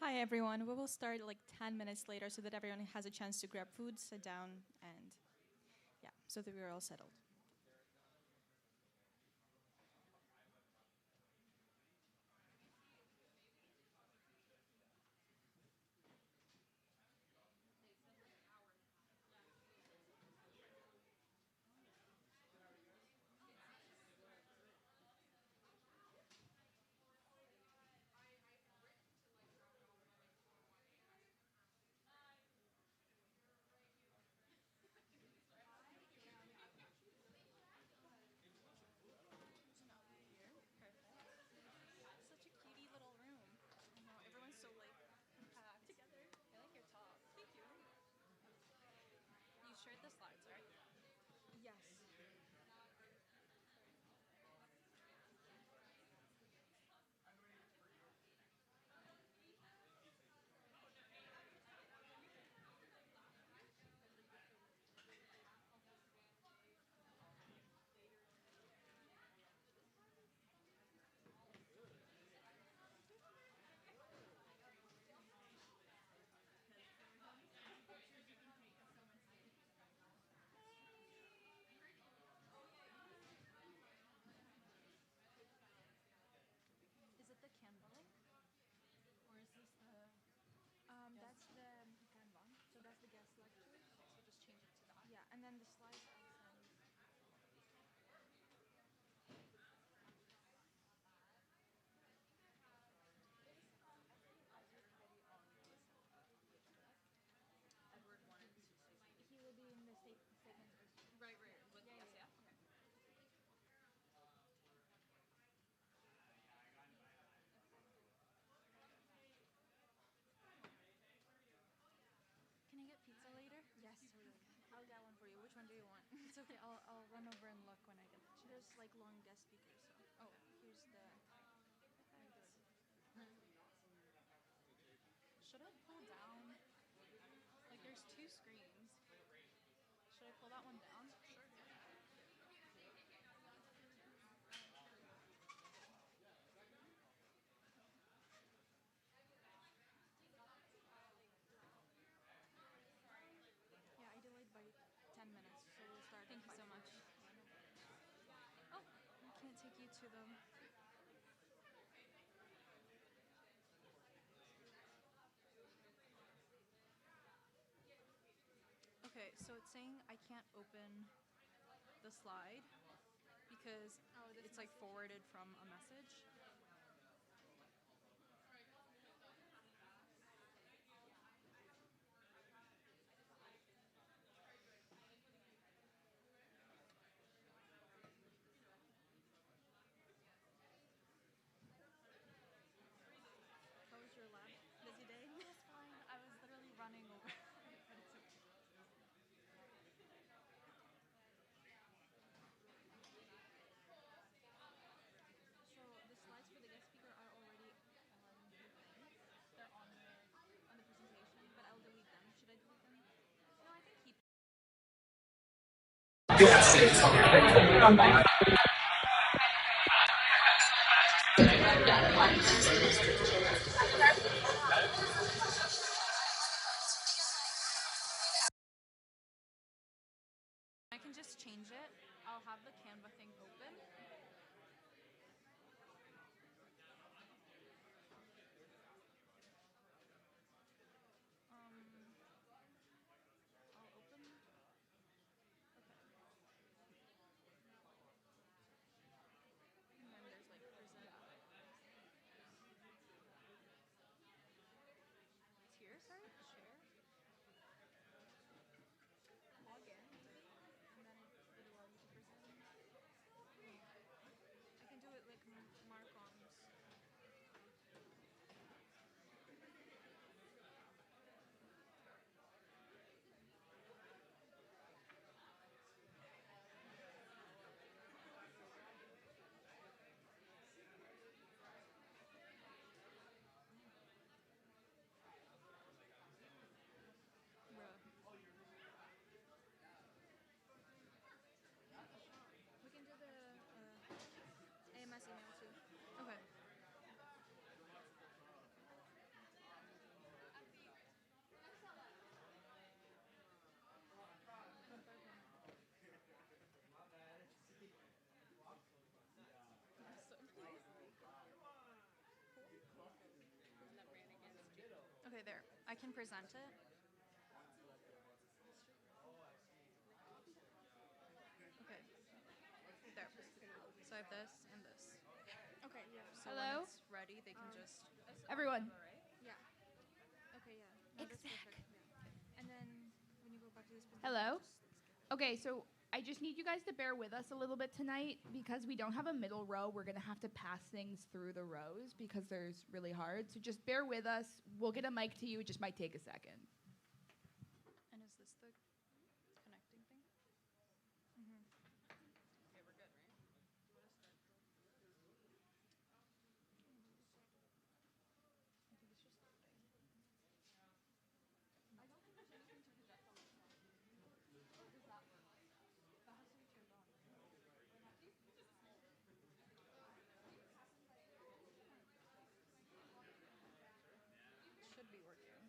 Hi everyone. We will start like 10 minutes later so that everyone has a chance to grab food, sit down, and yeah, so that we're all settled. Such a cutie little room. I know everyone's so like compact together. I like your top. Thank you. You shared the slides, right? Yes. Is it the Canva link? Or is this the That's the Canva. So that's the guest lecture. so just change it to that? Yeah, and then the slides I'll send. Edward wanted to say something. He will be in the statements first. Right, right. With Yeah, yes, yeah, yeah. yeah. Okay. Can I get pizza later? Yes, totally. I'll get one for you. Which one do you want? It's okay. I'll run over and look when I get the There's chance. like long guest speakers. So Oh, here's the. should I pull down? Like there's two screens. Should I pull that one down? Sure. Yeah, I delayed by 10 minutes, so we'll start. Thank you at so much. 5:40. Yeah, no worries. Oh, I can't take you to them. Okay, so it's saying I can't open the slide because Oh, this it's like message? forwarded from a message. How was your lab? Busy day? It was fine. I was literally running over. But it's okay. So the slides for the guest speaker are already on the thing. They're on the presentation, but I'll delete them. Should I delete them? No, I can keep. I can just change it. I'll have the Canva thing open. I'll open. Okay. there. I can present it. Okay. There. So I have this and this. Okay, yeah. So Hello? when it's ready, they can just... Everyone. Yeah. Okay, yeah. No, that's perfect. Yeah. And then when you go back to this presentation, Hello? just Okay, so I just need you guys to bear with us a little bit tonight because we don't have a middle row. We're going to have to pass things through the rows because there's really hard. So just bear with us. We'll get a mic to you. It just might take a second. And is this the connecting thing? Mm-hmm. Okay, we're good, right? I think it's just loading. I don't think there's anything to project on this one. Or does that work? That has to be turned on. Should be working.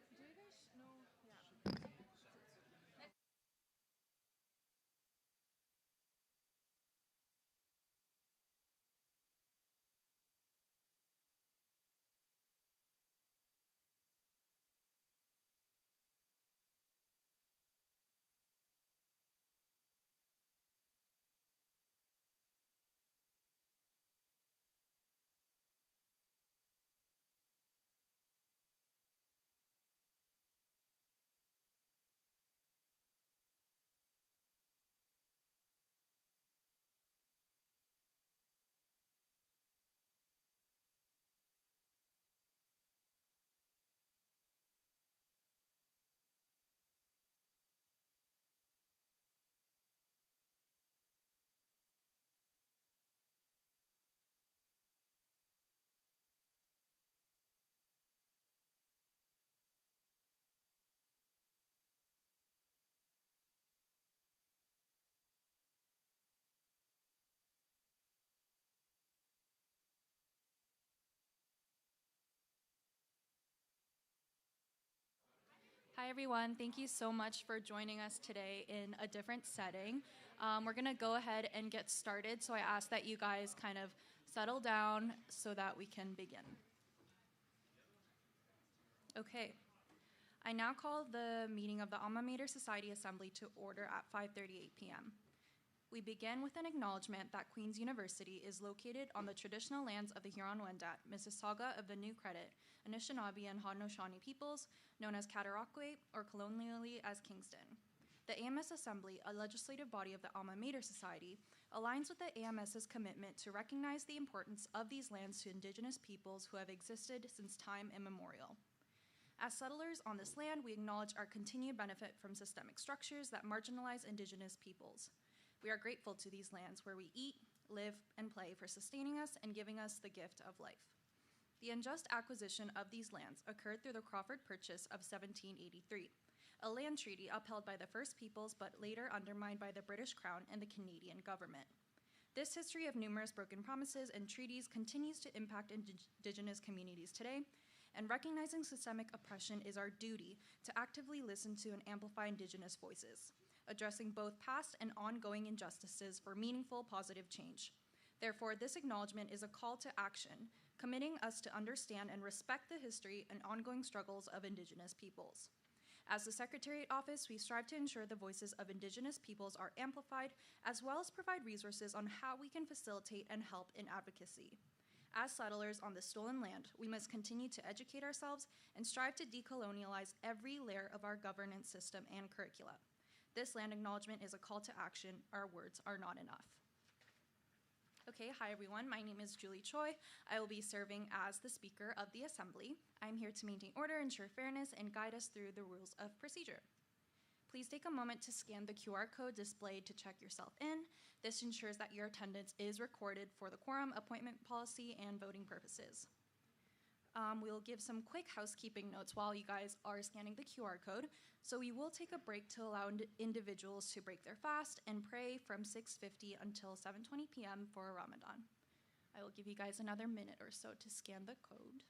Do you guys know? Yeah. Hi, everyone. Thank you so much for joining us today in a different setting. We're going to go ahead and get started, so I ask that you guys kind of settle down so that we can begin. Okay. I now call the meeting of the Alma Mater Society Assembly to order at 5:38 p.m. We begin with an acknowledgement that Queen's University is located on the traditional lands of the Huron-Wendat, Mississauga of the New Credit, Anishinaabe and Haudenosaunee peoples, known as Cataraqui or colonially as Kingston. The AMS Assembly, a legislative body of the Alma Mater Society, aligns with the AMS's commitment to recognize the importance of these lands to Indigenous peoples who have existed since time immemorial. As settlers on this land, we acknowledge our continued benefit from systemic structures that marginalize Indigenous peoples. We are grateful to these lands where we eat, live, and play for sustaining us and giving us the gift of life. The unjust acquisition of these lands occurred through the Crawford Purchase of 1783, a land treaty upheld by the First Peoples but later undermined by the British Crown and the Canadian government. This history of numerous broken promises and treaties continues to impact Indigenous communities today, and recognizing systemic oppression is our duty to actively listen to and amplify Indigenous voices, addressing both past and ongoing injustices for meaningful, positive change. Therefore, this acknowledgement is a call to action, committing us to understand and respect the history and ongoing struggles of Indigenous peoples. As the Secretariat Office, we strive to ensure the voices of Indigenous peoples are amplified, as well as provide resources on how we can facilitate and help in advocacy. As settlers on this stolen land, we must continue to educate ourselves and strive to decolonialize every layer of our governance system and curricula. This land acknowledgement is a call to action. Our words are not enough. Okay, hi everyone. My name is Julie Choi. I will be serving as the Speaker of the Assembly. I'm here to maintain order, ensure fairness, and guide us through the rules of procedure. Please take a moment to scan the QR code displayed to check yourself in. This ensures that your attendance is recorded for the quorum, appointment policy, and voting purposes. We'll give some quick housekeeping notes while you guys are scanning the QR code. So we will take a break to allow individuals to break their fast and pray from 6:50 until 7:20 p.m. for Ramadan. I will give you guys another minute or so to scan the code.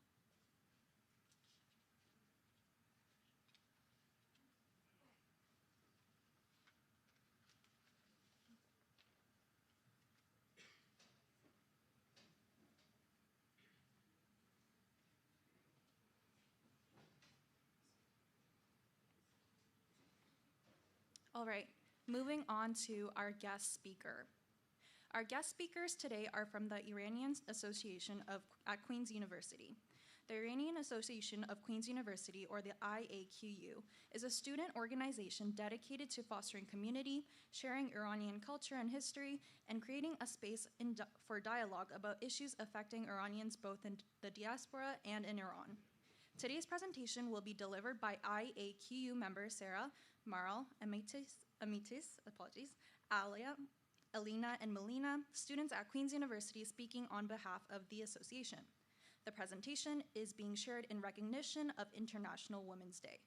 All right, moving on to our guest speaker. Our guest speakers today are from the Iranian Association at Queen's University. The Iranian Association of Queen's University, or the IAQU, is a student organization dedicated to fostering community, sharing Iranian culture and history, and creating a space for dialogue about issues affecting Iranians both in the diaspora and in Iran. Today's presentation will be delivered by IAQU member Sarah, Maral, Amitis, Alia, Alina, and Melina, students at Queen's University speaking on behalf of the association. The presentation is being shared in recognition of International Women's Day,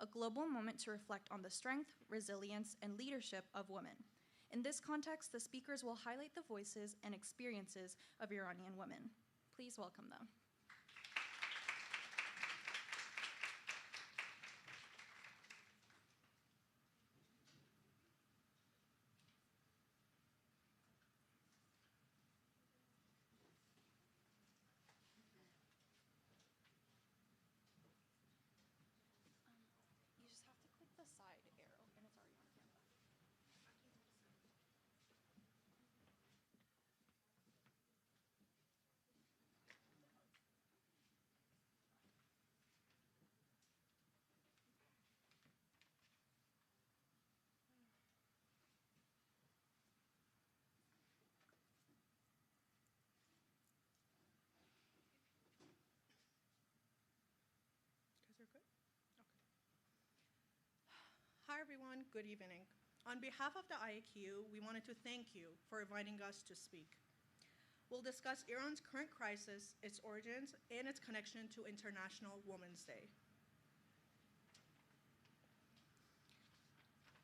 a global moment to reflect on the strength, resilience, and leadership of women. In this context, the speakers will highlight the voices and experiences of Iranian women. Please welcome them. You just have to click the side arrow, and it's already on camera. Guys are good? Okay. Hi, everyone. Good evening. On behalf of the IAQ, we wanted to thank you for inviting us to speak. We'll discuss Iran's current crisis, its origins, and its connection to International Women's Day.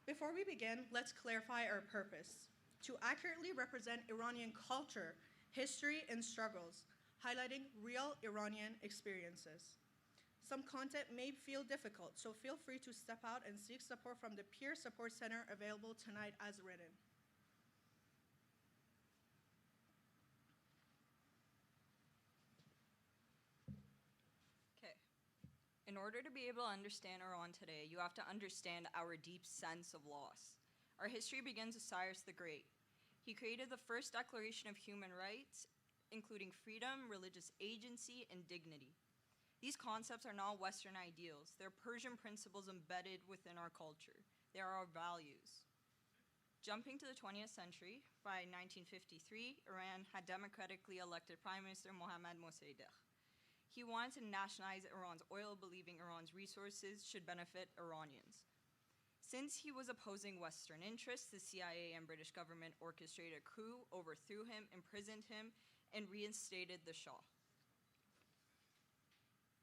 Before we begin, let's clarify our purpose: to accurately represent Iranian culture, history, and struggles, highlighting real Iranian experiences. Some content may feel difficult, so feel free to step out and seek support from the Peer Support Center available tonight as written. Okay. In order to be able to understand Iran today, you have to understand our deep sense of loss. Our history begins with Cyrus the Great. He created the first Declaration of Human Rights, including freedom, religious agency, and dignity. These concepts are not Western ideals. They're Persian principles embedded within our culture. They are our values. Jumping to the 20th century, by 1953, Iran had democratically elected Prime Minister Mohammad Mossadegh. He wanted to nationalize Iran's oil, believing Iran's resources should benefit Iranians. Since he was opposing Western interests, the CIA and British government orchestrated a coup, overthrew him, imprisoned him, and reinstated the Shah.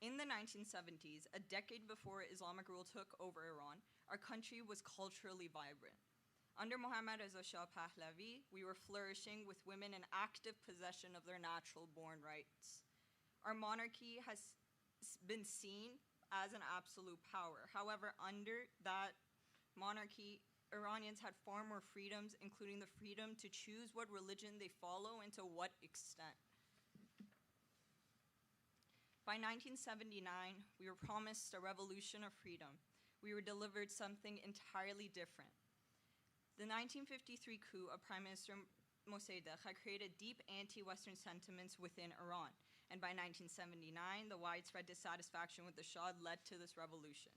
In the 1970s, a decade before Islamic rule took over Iran, our country was culturally vibrant. Under Mohammad Reza Shah Pahlavi, we were flourishing with women in active possession of their natural-born rights. Our monarchy has been seen as an absolute power. However, under that monarchy, Iranians had far more freedoms, including the freedom to choose what religion they follow and to what extent. By 1979, we were promised a revolution of freedom. We were delivered something entirely different. The 1953 coup of Prime Minister Mossadegh had created deep anti-Western sentiments within Iran, and by 1979, the widespread dissatisfaction with the Shah led to this revolution.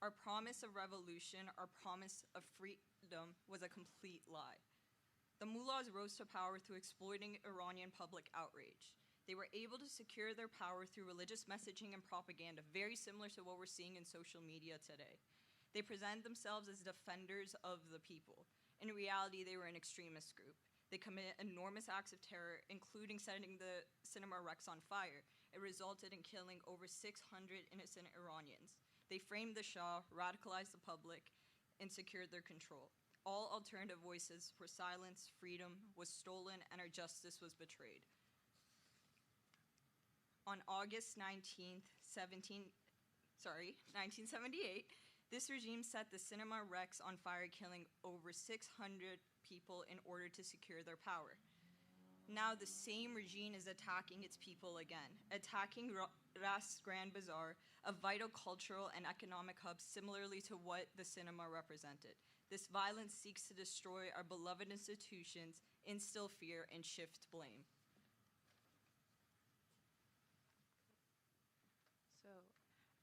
Our promise of revolution, our promise of freedom, was a complete lie. The mullahs rose to power through exploiting Iranian public outrage. They were able to secure their power through religious messaging and propaganda, very similar to what we're seeing in social media today. They present themselves as defenders of the people. In reality, they were an extremist group. They commit enormous acts of terror, including setting the Cinema Rex on fire. It resulted in killing over 600 innocent Iranians. They framed the Shah, radicalized the public, and secured their control. All alternative voices were silenced, freedom was stolen, and our justice was betrayed. On August 1978, this regime set the Cinema Rex on fire, killing over 600 people in order to secure their power. Now the same regime is attacking its people again, attacking Ras Grand Bazaar, a vital cultural and economic hub similarly to what the cinema represented. This violence seeks to destroy our beloved institutions, instill fear, and shift blame. So,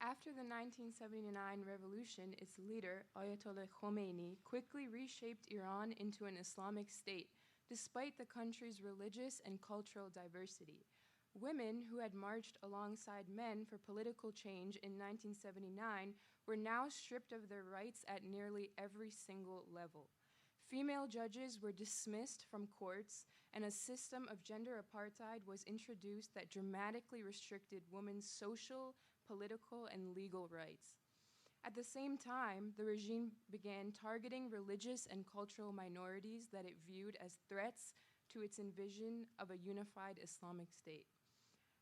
after the 1979 revolution, its leader, Ayatollah Khomeini, quickly reshaped Iran into an Islamic state, despite the country's religious and cultural diversity. Women who had marched alongside men for political change in 1979 were now stripped of their rights at nearly every single level. Female judges were dismissed from courts, and a system of gender apartheid was introduced that dramatically restricted women's social, political, and legal rights. At the same time, the regime began targeting religious and cultural minorities that it viewed as threats to its envision of a unified Islamic state.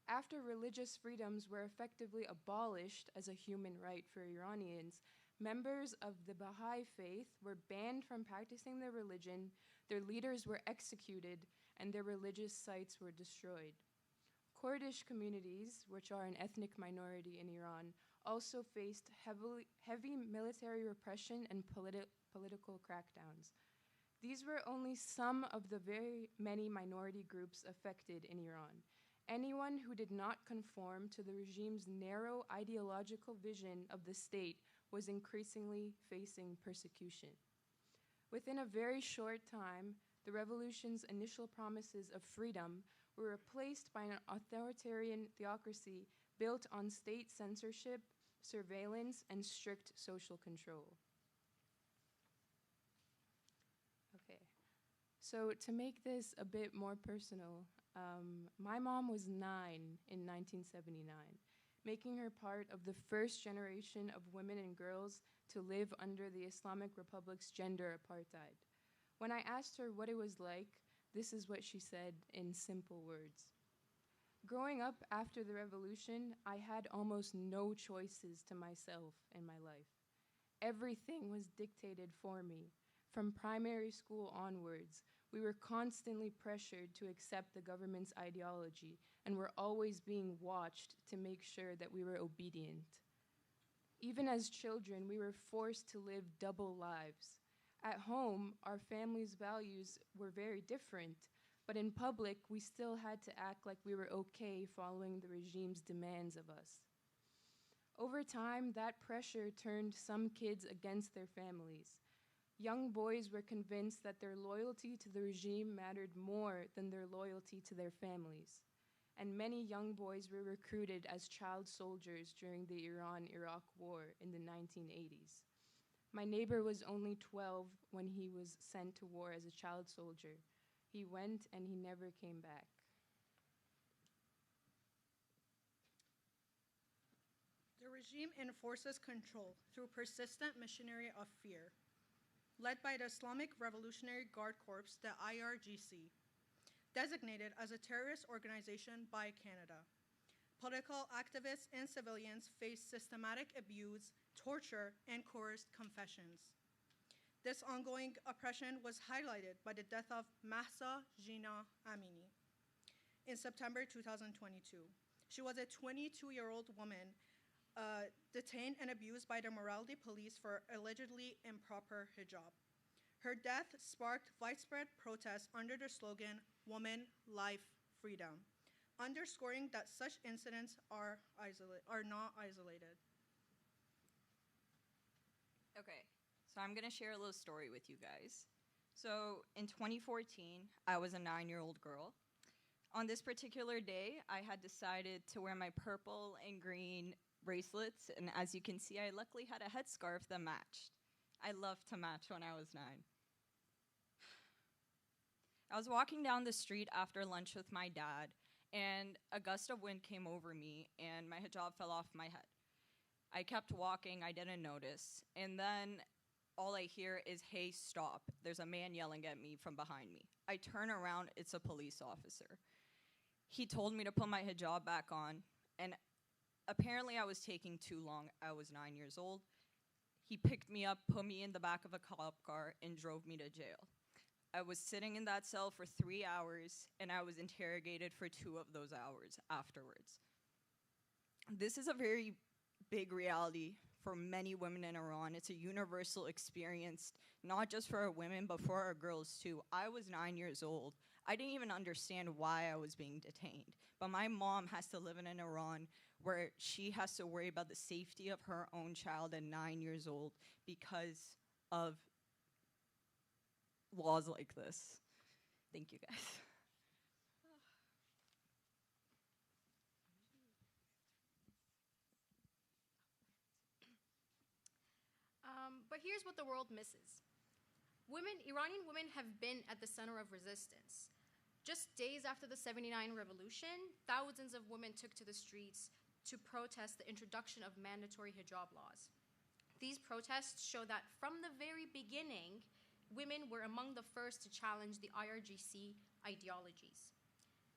After religious freedoms were effectively abolished as a human right for Iranians, members of the Baha'i faith were banned from practicing their religion, their leaders were executed, and their religious sites were destroyed. Kurdish communities, which are an ethnic minority in Iran, also faced heavy military repression and political crackdowns. These were only some of the very many minority groups affected in Iran. Anyone who did not conform to the regime's narrow ideological vision of the state was increasingly facing persecution. Within a very short time, the revolution's initial promises of freedom were replaced by an authoritarian theocracy built on state censorship, surveillance, and strict social control. Okay, so to make this a bit more personal, my mom was 9 in 1979, making her part of the first generation of women and girls to live under the Islamic Republic's gender apartheid. When I asked her what it was like, this is what she said in simple words. Growing up after the revolution, I had almost no choices to myself in my life. Everything was dictated for me. From primary school onwards, we were constantly pressured to accept the government's ideology and were always being watched to make sure that we were obedient. Even as children, we were forced to live double lives. At home, our family's values were very different, but in public, we still had to act like we were okay following the regime's demands of us. Over time, that pressure turned some kids against their families. Young boys were convinced that their loyalty to the regime mattered more than their loyalty to their families. And many young boys were recruited as child soldiers during the Iran-Iraq War in the 1980s. My neighbor was only 12 when he was sent to war as a child soldier. He went and he never came back. The regime enforces control through persistent machinery of fear. Led by the Islamic Revolutionary Guard Corps, the IRGC, designated as a terrorist organization by Canada. Political activists and civilians face systematic abuse, torture, and coerced confessions. This ongoing oppression was highlighted by the death of Mahsa Jina Amini in September 2022. She was a 22-year-old woman detained and abused by the morality police for allegedly improper hijab. Her death sparked widespread protests under the slogan, "Woman, Life, Freedom," underscoring that such incidents are not isolated. Okay, so I'm gonna share a little story with you guys. So in 2014, I was a 9-year-old girl. On this particular day, I had decided to wear my purple and green bracelets, and as you can see, I luckily had a headscarf that matched. I loved to match when I was 9. I was walking down the street after lunch with my dad, and a gust of wind came over me, and my hijab fell off my head. I kept walking, I didn't notice, and then all I hear is, "Hey, stop." There's a man yelling at me from behind me. I turn around, it's a police officer. He told me to put my hijab back on. And apparently I was taking too long. I was 9 years old. He picked me up, put me in the back of a cop car, and drove me to jail. I was sitting in that cell for 3 hours, and I was interrogated for 2 of those hours afterwards. This is a very big reality for many women in Iran. It's a universal experience, not just for our women, but for our girls too. I was 9 years old. I didn't even understand why I was being detained. But my mom has to live in Iran where she has to worry about the safety of her own child at 9 years old because of laws like this. Thank you, guys. But here's what the world misses. Iranian women have been at the center of resistance. Just days after the 79 revolution, thousands of women took to the streets to protest the introduction of mandatory hijab laws. These protests show that from the very beginning, women were among the first to challenge the IRGC ideologies.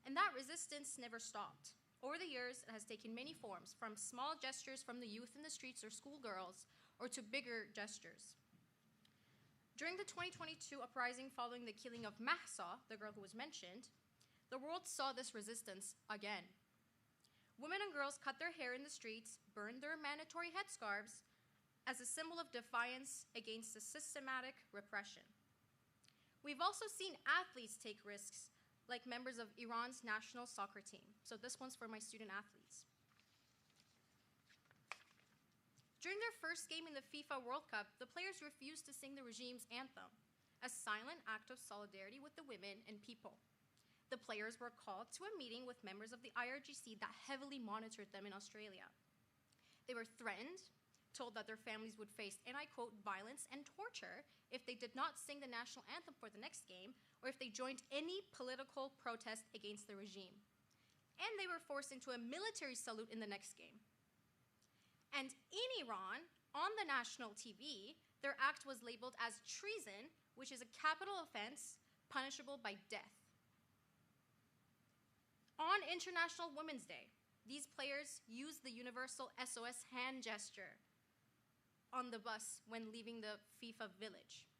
And that resistance never stopped. Over the years, it has taken many forms, from small gestures from the youth in the streets or schoolgirls, or to bigger gestures. During the 2022 uprising following the killing of Mahsa, the girl who was mentioned, the world saw this resistance again. Women and girls cut their hair in the streets, burned their mandatory headscarves as a symbol of defiance against the systematic repression. We've also seen athletes take risks, like members of Iran's national soccer team. So this one's for my student athletes. During their first game in the FIFA World Cup, the players refused to sing the regime's anthem, a silent act of solidarity with the women and people. The players were called to a meeting with members of the IRGC that heavily monitored them in Australia. They were threatened, told that their families would face, and I quote, violence and torture if they did not sing the national anthem for the next game or if they joined any political protest against the regime. And they were forced into a military salute in the next game. And in Iran, on the national TV, their act was labeled as treason, which is a capital offense punishable by death. On International Women's Day, these players used the universal SOS hand gesture on the bus when leaving the FIFA village.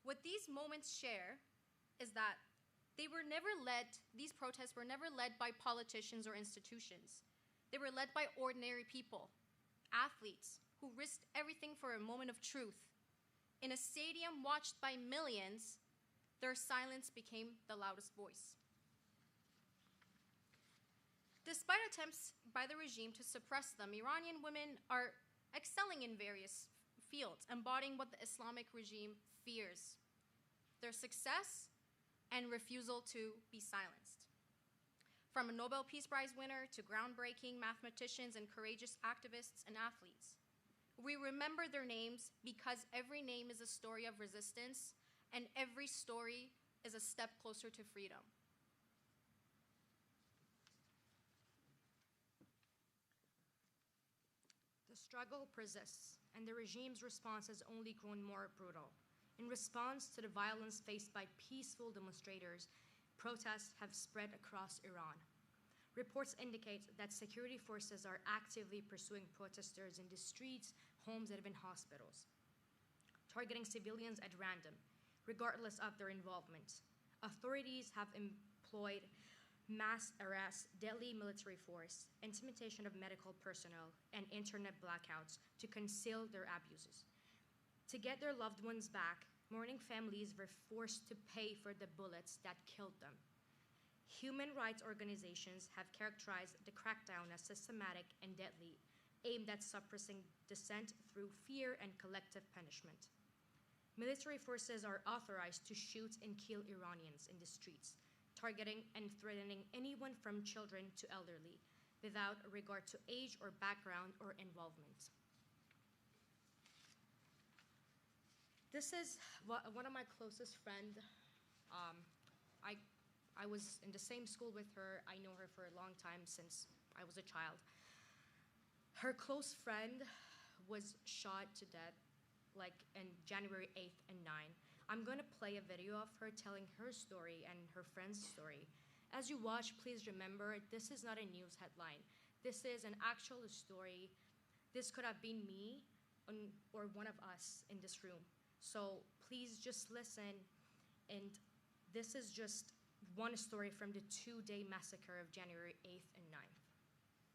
What these moments share is that these protests were never led by politicians or institutions. They were led by ordinary people, athletes who risked everything for a moment of truth. In a stadium watched by millions, their silence became the loudest voice. Despite attempts by the regime to suppress them, Iranian women are excelling in various fields, embodying what the Islamic regime fears: their success and refusal to be silenced. From a Nobel Peace Prize winner to groundbreaking mathematicians and courageous activists and athletes, we remember their names because every name is a story of resistance and every story is a step closer to freedom. The struggle persists, and the regime's response has only grown more brutal. In response to the violence faced by peaceful demonstrators, protests have spread across Iran. Reports indicate that security forces are actively pursuing protesters in the streets, homes, and even hospitals, targeting civilians at random, regardless of their involvement. Authorities have employed mass arrests, deadly military force, intimidation of medical personnel, and internet blackouts to conceal their abuses. To get their loved ones back, mourning families were forced to pay for the bullets that killed them. Human rights organizations have characterized the crackdown as systematic and deadly, aimed at suppressing dissent through fear and collective punishment. Military forces are authorized to shoot and kill Iranians in the streets, targeting and threatening anyone from children to elderly, without regard to age or background or involvement. This is one of my closest friends. I was in the same school with her. I know her for a long time, since I was a child. Her close friend was shot to death like in January 8th and 9th. I'm going to play a video of her telling her story and her friend's story. As you watch, please remember, this is not a news headline. This is an actual story. This could have been me or one of us in this room. So please just listen. And this is just one story from the 2-day massacre of January 8th and 9th. I know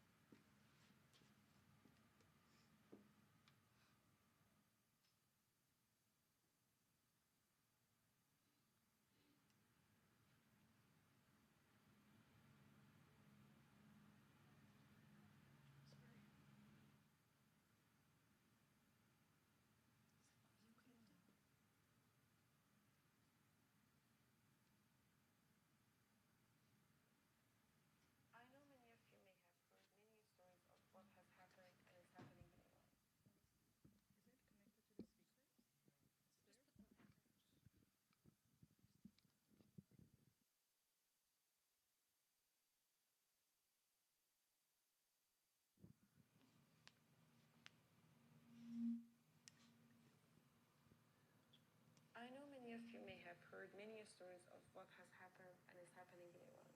many of you may have heard many stories of what has happened and is happening in Iran. I know many of you may have heard many stories of what has happened and is happening in Iran.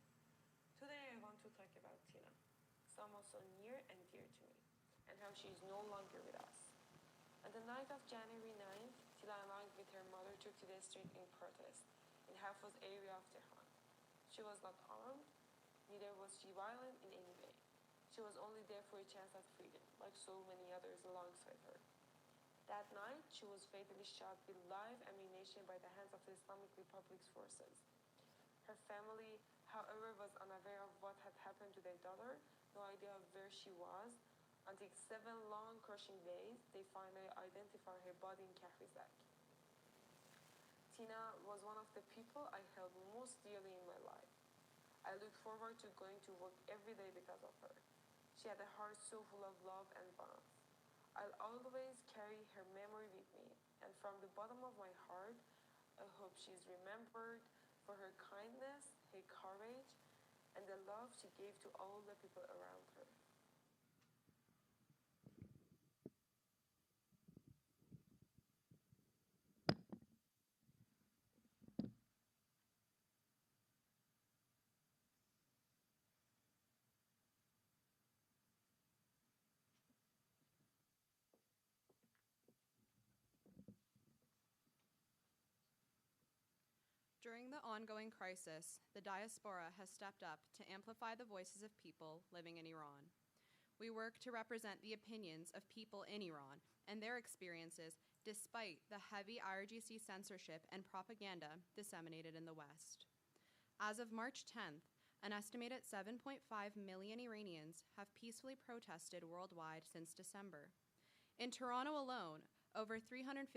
Today I want to talk about Tina, someone so near and dear to me, and how she is no longer with us. On the night of January 9th, Tina along with her mother took to the street in protest in Hafez area of Tehran. She was not armed, neither was she violent in any way. She was only there for a chance at freedom, like so many others alongside her. That night, she was fatally shot with live ammunition by the hands of the Islamic Republic's forces. Her family, however, was unaware of what had happened to their daughter, no idea of where she was, until 7 long crushing days, they finally identified her body in Kahrizak. Tina was one of the people I held most dearly in my life. I looked forward to going to work every day because of her. She had a heart so full of love and warmth. I'll always carry her memory with me, and from the bottom of my heart, I hope she's remembered for her kindness, her courage, and the love she gave to all the people around her. During the ongoing crisis, the diaspora has stepped up to amplify the voices of people living in Iran. We work to represent the opinions of people in Iran and their experiences despite the heavy IRGC censorship and propaganda disseminated in the West. As of March 10th, an estimated 7.5 million Iranians have peacefully protested worldwide since December. In Toronto alone, over 350,000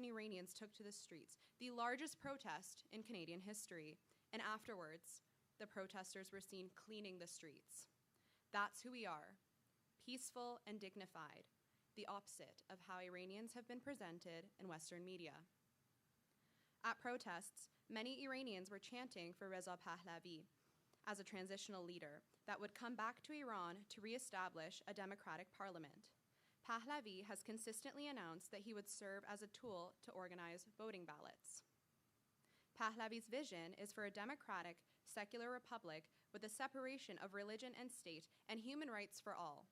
Iranians took to the streets, the largest protest in Canadian history, and afterwards, the protesters were seen cleaning the streets. That's who we are, peaceful and dignified, the opposite of how Iranians have been presented in Western media. At protests, many Iranians were chanting for Reza Pahlavi as a transitional leader that would come back to Iran to reestablish a democratic parliament. Pahlavi has consistently announced that he would serve as a tool to organize voting ballots. Pahlavi's vision is for a democratic, secular republic with a separation of religion and state and human rights for all.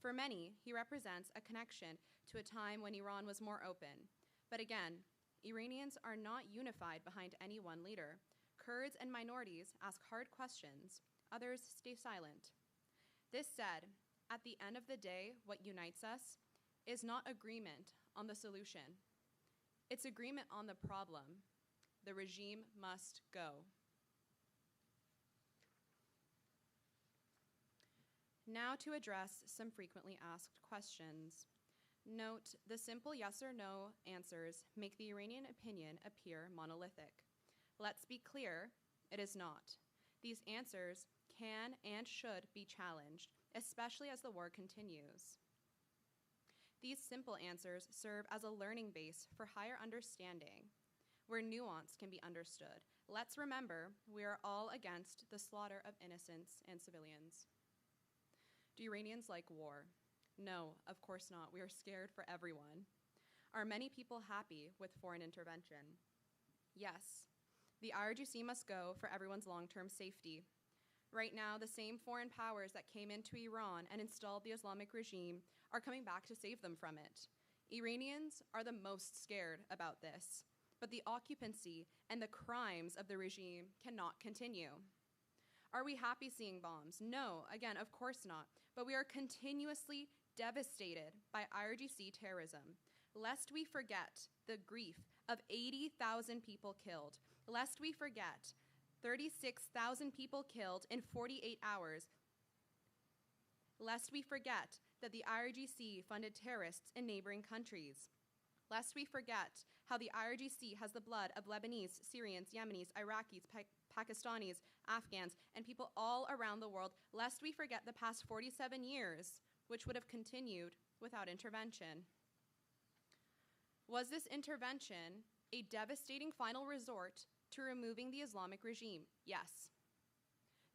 For many, he represents a connection to a time when Iran was more open. But again, Iranians are not unified behind any one leader. Kurds and minorities ask hard questions. Others stay silent. This said, at the end of the day, what unites us is not agreement on the solution. It's agreement on the problem. The regime must go. Now to address some frequently asked questions. Note, the simple yes or no answers make the Iranian opinion appear monolithic. Let's be clear, it is not. These answers can and should be challenged, especially as the war continues. These simple answers serve as a learning base for higher understanding, where nuance can be understood. Let's remember, we are all against the slaughter of innocents and civilians. Do Iranians like war? No, of course not. We are scared for everyone. Are many people happy with foreign intervention? Yes. The IRGC must go for everyone's long-term safety. Right now, the same foreign powers that came into Iran and installed the Islamic regime are coming back to save them from it. Iranians are the most scared about this, but the occupancy and the crimes of the regime cannot continue. Are we happy seeing bombs? No, again, of course not. But we are continuously devastated by IRGC terrorism. Lest we forget the grief of 80,000 people killed, lest we forget 36,000 people killed in 48 hours, lest we forget that the IRGC funded terrorists in neighboring countries, lest we forget how the IRGC has the blood of Lebanese, Syrians, Yemenis, Iraqis, Pakistanis, Afghans, and people all around the world, lest we forget the past 47 years, which would have continued without intervention. Was this intervention a devastating final resort to removing the Islamic regime? Yes.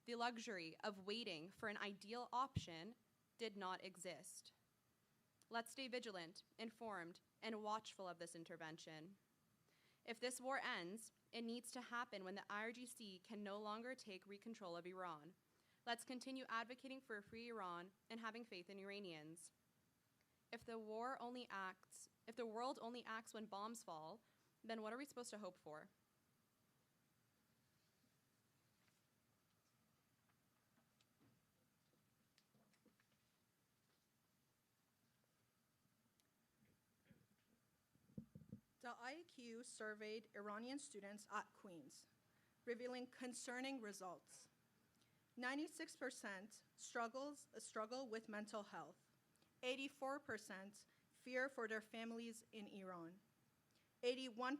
The luxury of waiting for an ideal option did not exist. Let's stay vigilant, informed, and watchful of this intervention. If this war ends, it needs to happen when the IRGC can no longer take control of Iran. Let's continue advocating for a free Iran and having faith in Iranians. If the world only acts when bombs fall, then what are we supposed to hope for? The IAQ surveyed Iranian students at Queen's, revealing concerning results. 96% struggle with mental health. 84% fear for their families in Iran. 81%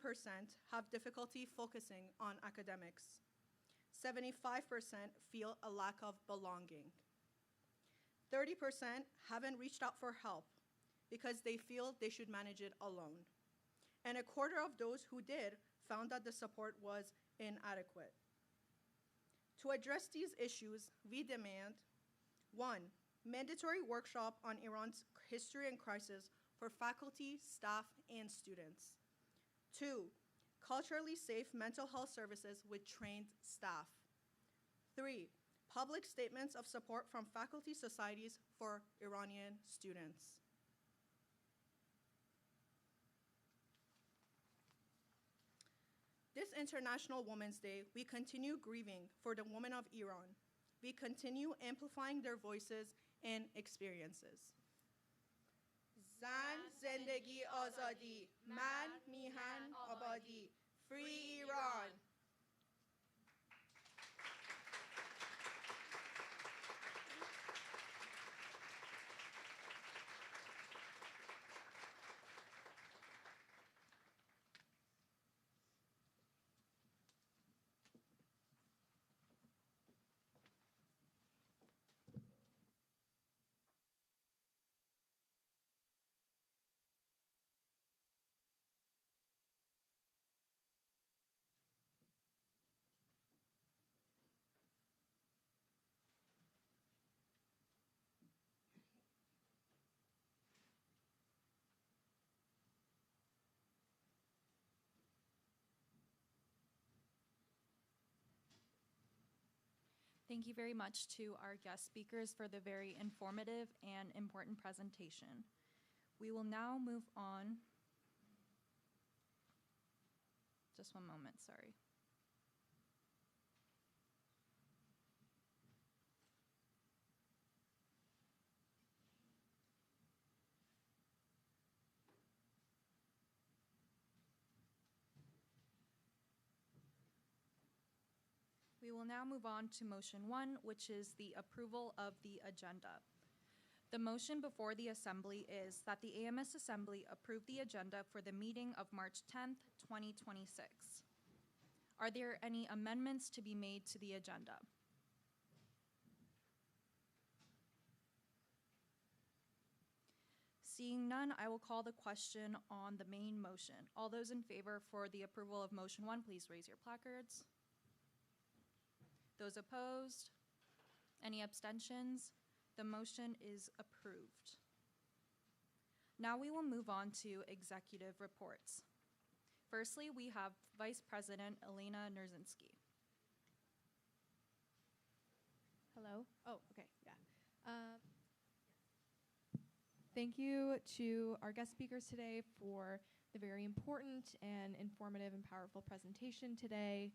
have difficulty focusing on academics. 75% feel a lack of belonging. 30% haven't reached out for help because they feel they should manage it alone. And a quarter of those who did found that the support was inadequate. To address these issues, we demand 1. Mandatory workshop on Iran's history and crisis for faculty, staff, and students. 2. Culturally safe mental health services with trained staff. 3. Public statements of support from faculty societies for Iranian students. This International Women's Day, we continue grieving for the women of Iran. We continue amplifying their voices and experiences. Zan, zendagi, azadi, man, mihan, abadi, free Iran. Thank you very much to our guest speakers for the very informative and important presentation. We will now move on. Just one moment, sorry. We will now move on to motion 1, which is the approval of the agenda. The motion before the Assembly is that the AMS Assembly approve the agenda for the meeting of March 10th, 2026. Are there any amendments to be made to the agenda? Seeing none, I will call the question on the main motion. All those in favor for the approval of motion 1, please raise your placards. Those opposed? Any abstentions? The motion is approved. Now we will move on to executive reports. Firstly, we have Vice President Elena Nerzinski. Hello? Oh, okay, yeah. Thank you to our guest speakers today for the very important and informative and powerful presentation today.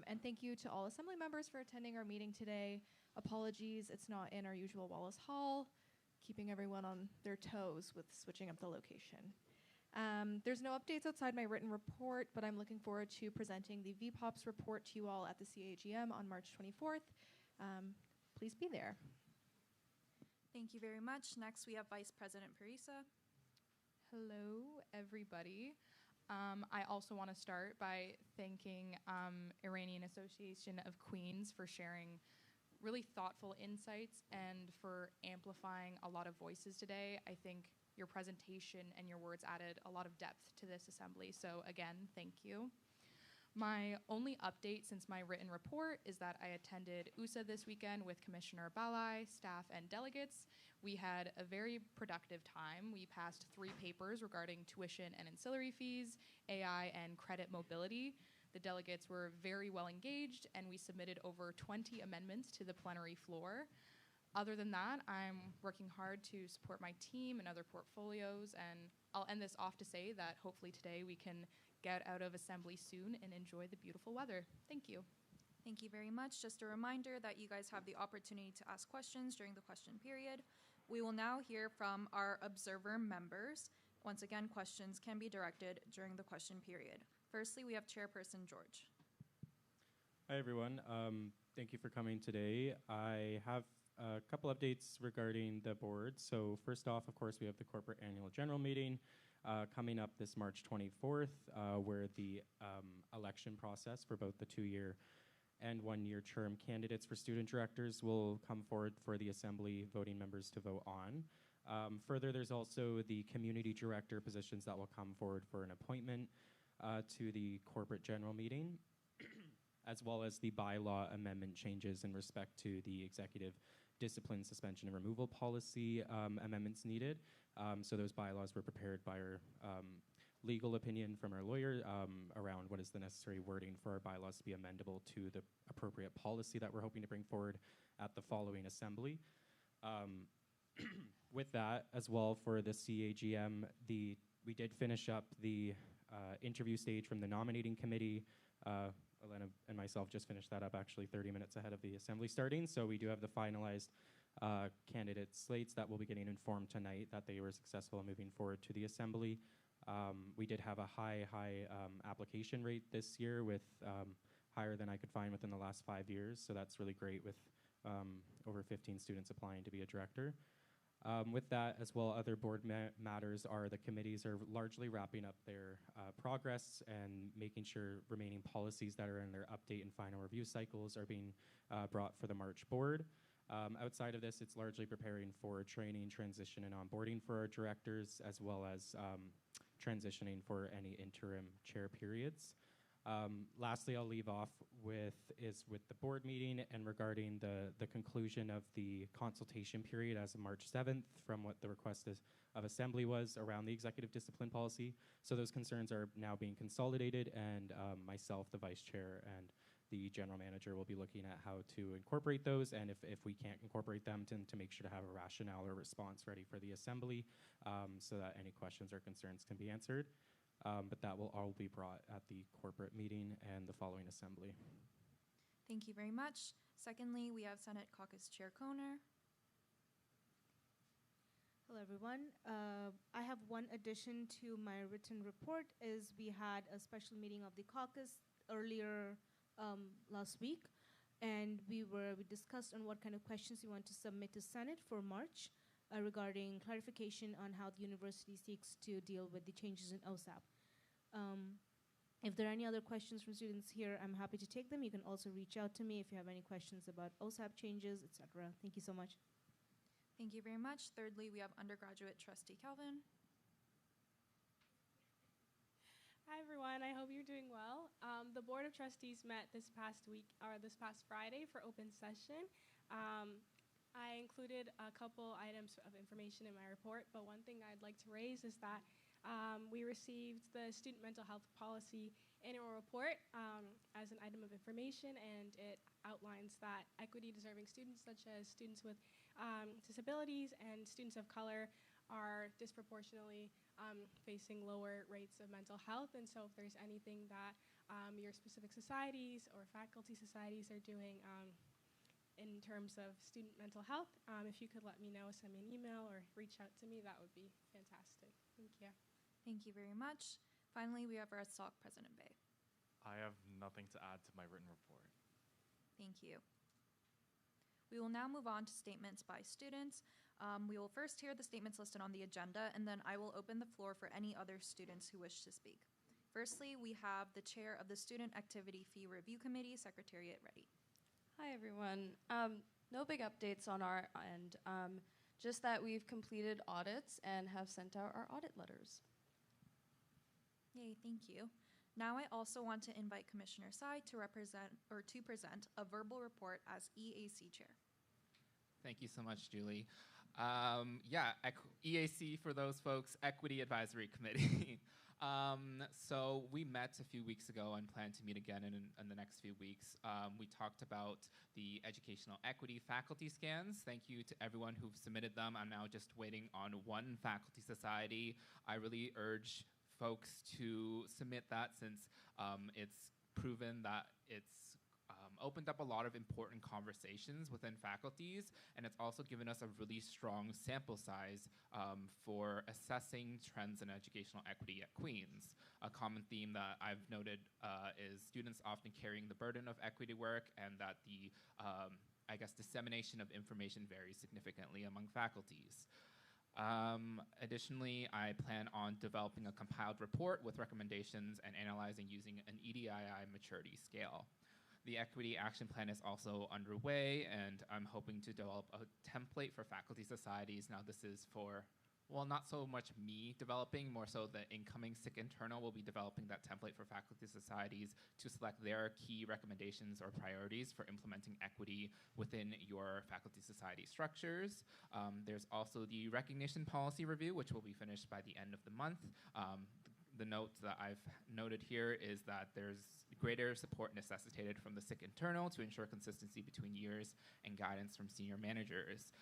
And thank you to all Assembly members for attending our meeting today. Apologies, it's not in our usual Wallace Hall, keeping everyone on their toes with switching up the location. There's no updates outside my written report, but I'm looking forward to presenting the VPOPS report to you all at the CAGM on March 24th. Please be there. Thank you very much. Next, we have Vice President Parisa. Hello, everybody. I also want to start by thanking Iranian Association of Queens for sharing really thoughtful insights and for amplifying a lot of voices today. I think your presentation and your words added a lot of depth to this assembly. So again, thank you. My only update since my written report is that I attended USA this weekend with Commissioner Balai, staff, and delegates. We had a very productive time. We passed 3 papers regarding tuition and ancillary fees, AI, and credit mobility. The delegates were very well engaged, and we submitted over 20 amendments to the plenary floor. Other than that, I'm working hard to support my team and other portfolios, and I'll end this off to say that hopefully today we can get out of assembly soon and enjoy the beautiful weather. Thank you. Thank you very much. Just a reminder that you guys have the opportunity to ask questions during the question period. We will now hear from our observer members. Once again, questions can be directed during the question period. Firstly, we have Chairperson George. Hi, everyone. Thank you for coming today. I have a couple updates regarding the board. So first off, of course, we have the corporate annual general meeting coming up this March 24th, where the election process for both the 2-year and 1-year term candidates for student directors will come forward for the assembly voting members to vote on. Further, there's also the community director positions that will come forward for an appointment to the corporate general meeting, as well as the bylaw amendment changes in respect to the executive discipline, suspension, and removal policy amendments needed. So those bylaws were prepared by our legal opinion from our lawyer around what is the necessary wording for our bylaws to be amendable to the appropriate policy that we're hoping to bring forward at the following assembly. With that, as well, for the CAGM, we did finish up the interview stage from the nominating committee. Elena and myself just finished that up actually 30 minutes ahead of the assembly starting. So we do have the finalized candidate slates that will be getting informed tonight that they were successful in moving forward to the assembly. We did have a high application rate this year, with higher than I could find within the last 5 years. So that's really great, with over 15 students applying to be a director. With that, as well, other board matters are the committees are largely wrapping up their progress and making sure remaining policies that are in their update and final review cycles are being brought for the March board. Outside of this, it's largely preparing for training, transition, and onboarding for our directors, as well as transitioning for any interim chair periods. Lastly, I'll leave off with the board meeting and regarding the conclusion of the consultation period as of March 7th from what the request of assembly was around the executive discipline policy. So those concerns are now being consolidated, and myself, the vice chair, and the general manager will be looking at how to incorporate those, and if we can't incorporate them, to make sure to have a rationale or response ready for the assembly so that any questions or concerns can be answered. But that will all be brought at the corporate meeting and the following assembly. Thank you very much. Secondly, we have Senate Caucus Chair Koner. Hello, everyone. I have one addition to my written report. Is we had a special meeting of the caucus earlier last week, and we discussed on what kind of questions we want to submit to Senate for March regarding clarification on how the university seeks to deal with the changes in OSAP. If there are any other questions from students here, I'm happy to take them. You can also reach out to me if you have any questions about OSAP changes, etc. Thank you so much. Thank you very much. Thirdly, we have undergraduate trustee Calvin. Hi everyone, I hope you're doing well. The Board of Trustees met this past Friday for open session. I included a couple items of information in my report, but one thing I'd like to raise is that we received the student mental health policy annual report as an item of information, and it outlines that equity-deserving students, such as students with disabilities and students of color, are disproportionately facing lower rates of mental health. And so if there's anything that your specific societies or faculty societies are doing in terms of student mental health, if you could let me know, send me an email or reach out to me, that would be fantastic. Thank you. Thank you very much. Finally, we have our SOC President Bay. I have nothing to add to my written report. Thank you. We will now move on to statements by students. We will first hear the statements listed on the agenda, and then I will open the floor for any other students who wish to speak. Firstly, we have the chair of the Student Activity Fee Review Committee, Secretariat Reddy. Hi, everyone. No big updates on our end, just that we've completed audits and have sent out our audit letters. Yay, thank you. Now I also want to invite Commissioner Tsai to present a verbal report as EAC Chair. Thank you so much, Julie. EAC, for those folks, Equity Advisory Committee. So we met a few weeks ago and plan to meet again in the next few weeks. We talked about the educational equity faculty scans. Thank you to everyone who've submitted them. I'm now just waiting on one faculty society. I really urge folks to submit that, since it's proven that it's opened up a lot of important conversations within faculties, and it's also given us a really strong sample size for assessing trends in educational equity at Queens. A common theme that I've noted is students often carrying the burden of equity work, and that the, dissemination of information varies significantly among faculties. Additionally, I plan on developing a compiled report with recommendations and analyzing using an EDII maturity scale. The Equity Action Plan is also underway, and I'm hoping to develop a template for faculty societies. Now, this is for, well, not so much me developing, more so the incoming SIC internal will be developing that template for faculty societies to select their key recommendations or priorities for implementing equity within your faculty society structures. There's also the recognition policy review, which will be finished by the end of the month. The note that I've noted here is that there's greater support necessitated from the SIC internal to ensure consistency between years and guidance from senior managers.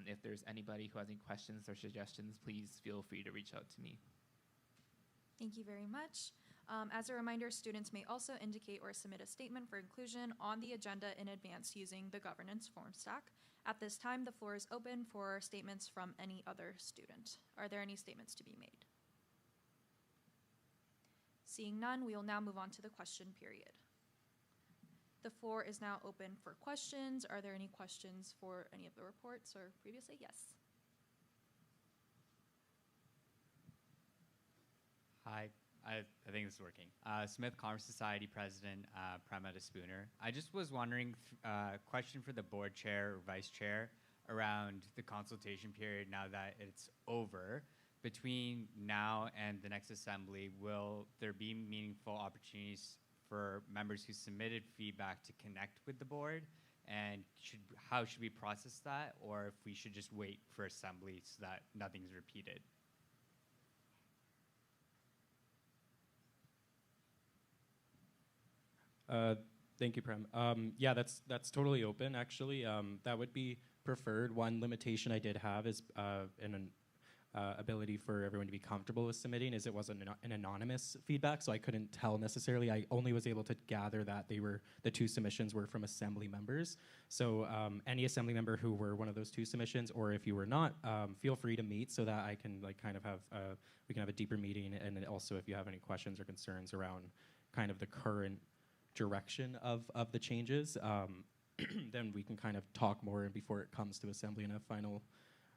If there's anybody who has any questions or suggestions, please feel free to reach out to me. Thank you very much. As a reminder, students may also indicate or submit a statement for inclusion on the agenda in advance using the governance form stack. At this time, the floor is open for statements from any other student. Are there any statements to be made? Seeing none, we will now move on to the question period. The floor is now open for questions. Are there any questions for any of the reports or previously? Yes. Hi, I think this is working. Smith Commerce Society President, Pramada Spooner. I just was wondering, question for the board chair or vice chair around the consultation period now that it's over. Between now and the next assembly, will there be meaningful opportunities for members who submitted feedback to connect with the board? And how should we process that? Or if we should just wait for assembly so that nothing's repeated? Thank you, Prem. Yeah, that's totally open, actually. That would be preferred. One limitation I did have is an ability for everyone to be comfortable with submitting is it wasn't an anonymous feedback, so I couldn't tell necessarily. I only was able to gather that the two submissions were from assembly members. So any assembly member who were one of those two submissions, or if you were not, feel free to meet so that I can we can have a deeper meeting, and also if you have any questions or concerns around kind of the current direction of the changes, then we can kind of talk more and before it comes to assembly in a final.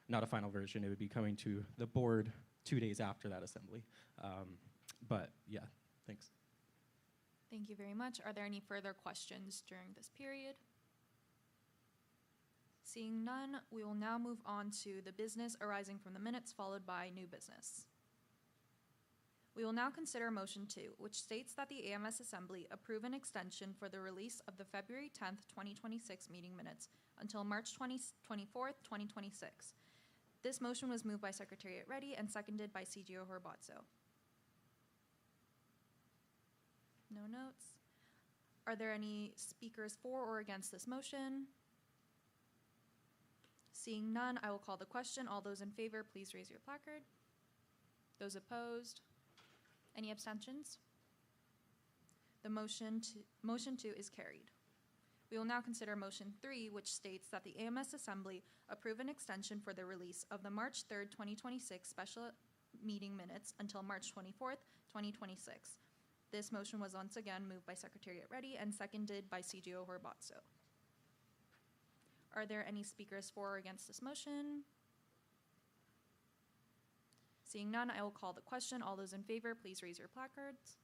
Not a final version, it would be coming to the board 2 days after that assembly. But yeah, thanks. Thank you very much. Are there any further questions during this period? Seeing none, we will now move on to the business arising from the minutes, followed by new business. We will now consider motion 2, which states that the AMS Assembly approve an extension for the release of the February 10th, 2026 meeting minutes until March 24th, 2026. This motion was moved by Secretariat Reddy and seconded by CGO Horbazzo. No notes. Are there any speakers for or against this motion? Seeing none, I will call the question. All those in favor, please raise your placard. Those opposed? Any abstentions? The motion 2 is carried. We will now consider motion 3, which states that the AMS Assembly approve an extension for the release of the March 3rd, 2026 special meeting minutes until March 24th, 2026. This motion was once again moved by Secretariat Reddy and seconded by CGO Horbatso. Are there any speakers for or against this motion? Seeing none, I will call the question. All those in favor, please raise your placards.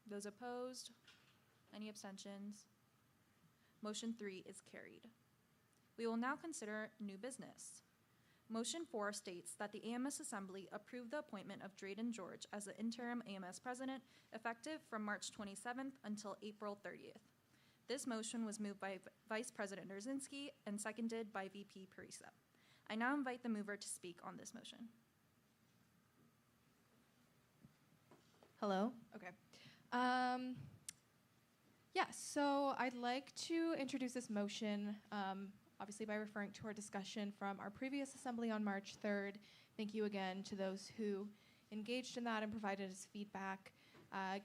Those opposed? Any abstentions? Motion 3 is carried. We will now consider new business. Motion 4 states that the AMS Assembly approve the appointment of Drayden George as the interim AMS president, effective from March 27th until April 30th. This motion was moved by Vice President Nerzinski and seconded by VP Parisa. I now invite the mover to speak on this motion. Hello? Okay. So I'd like to introduce this motion, obviously by referring to our discussion from our previous assembly on March 3rd. Thank you again to those who engaged in that and provided us feedback.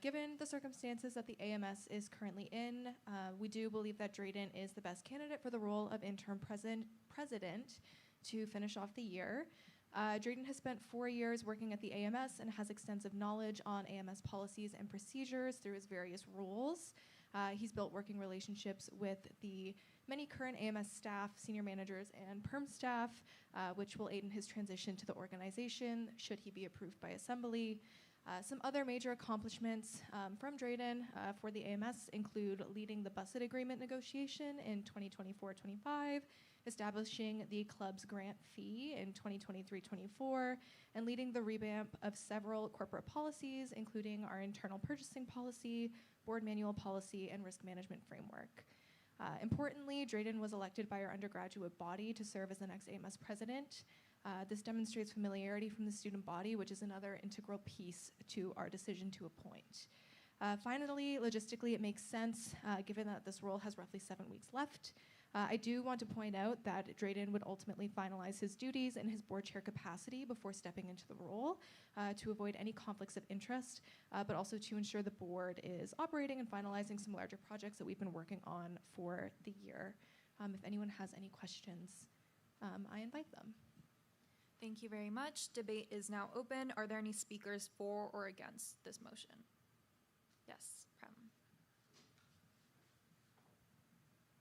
Given the circumstances that the AMS is currently in, we do believe that Drayden is the best candidate for the role of interim president to finish off the year. Drayden has spent 4 years working at the AMS and has extensive knowledge on AMS policies and procedures through his various roles. He's built working relationships with the many current AMS staff, senior managers, and perm staff, which will aid in his transition to the organization should he be approved by Assembly. Some other major accomplishments from Drayden for the AMS include leading the busset agreement negotiation in 2024-25, establishing the club's grant fee in 2023-24, and leading the revamp of several corporate policies, including our internal purchasing policy, board manual policy, and risk management framework. Importantly, Drayden was elected by our undergraduate body to serve as the next AMS president. This demonstrates familiarity from the student body, which is another integral piece to our decision to appoint. Finally, logistically, it makes sense, given that this role has roughly 7 weeks left. I do want to point out that Drayden would ultimately finalize his duties in his board chair capacity before stepping into the role to avoid any conflicts of interest, but also to ensure the board is operating and finalizing some larger projects that we've been working on for the year. If anyone has any questions, I invite them. Thank you very much. Debate is now open. Are there any speakers for or against this motion? Yes, Prem.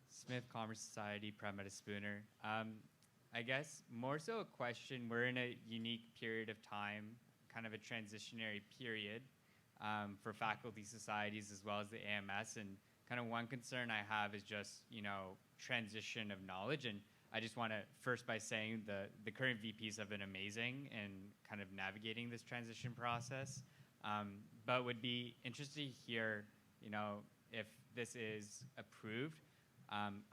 Smith Commerce Society, Prem Spooner. I guess more so a question. We're in a unique period of time, kind of a transitionary period for faculty societies as well as the AMS. And kind of one concern I have is just, transition of knowledge. And I just want to first by saying the current VPs have been amazing in kind of navigating this transition process, but would be interested to hear, if this is approved,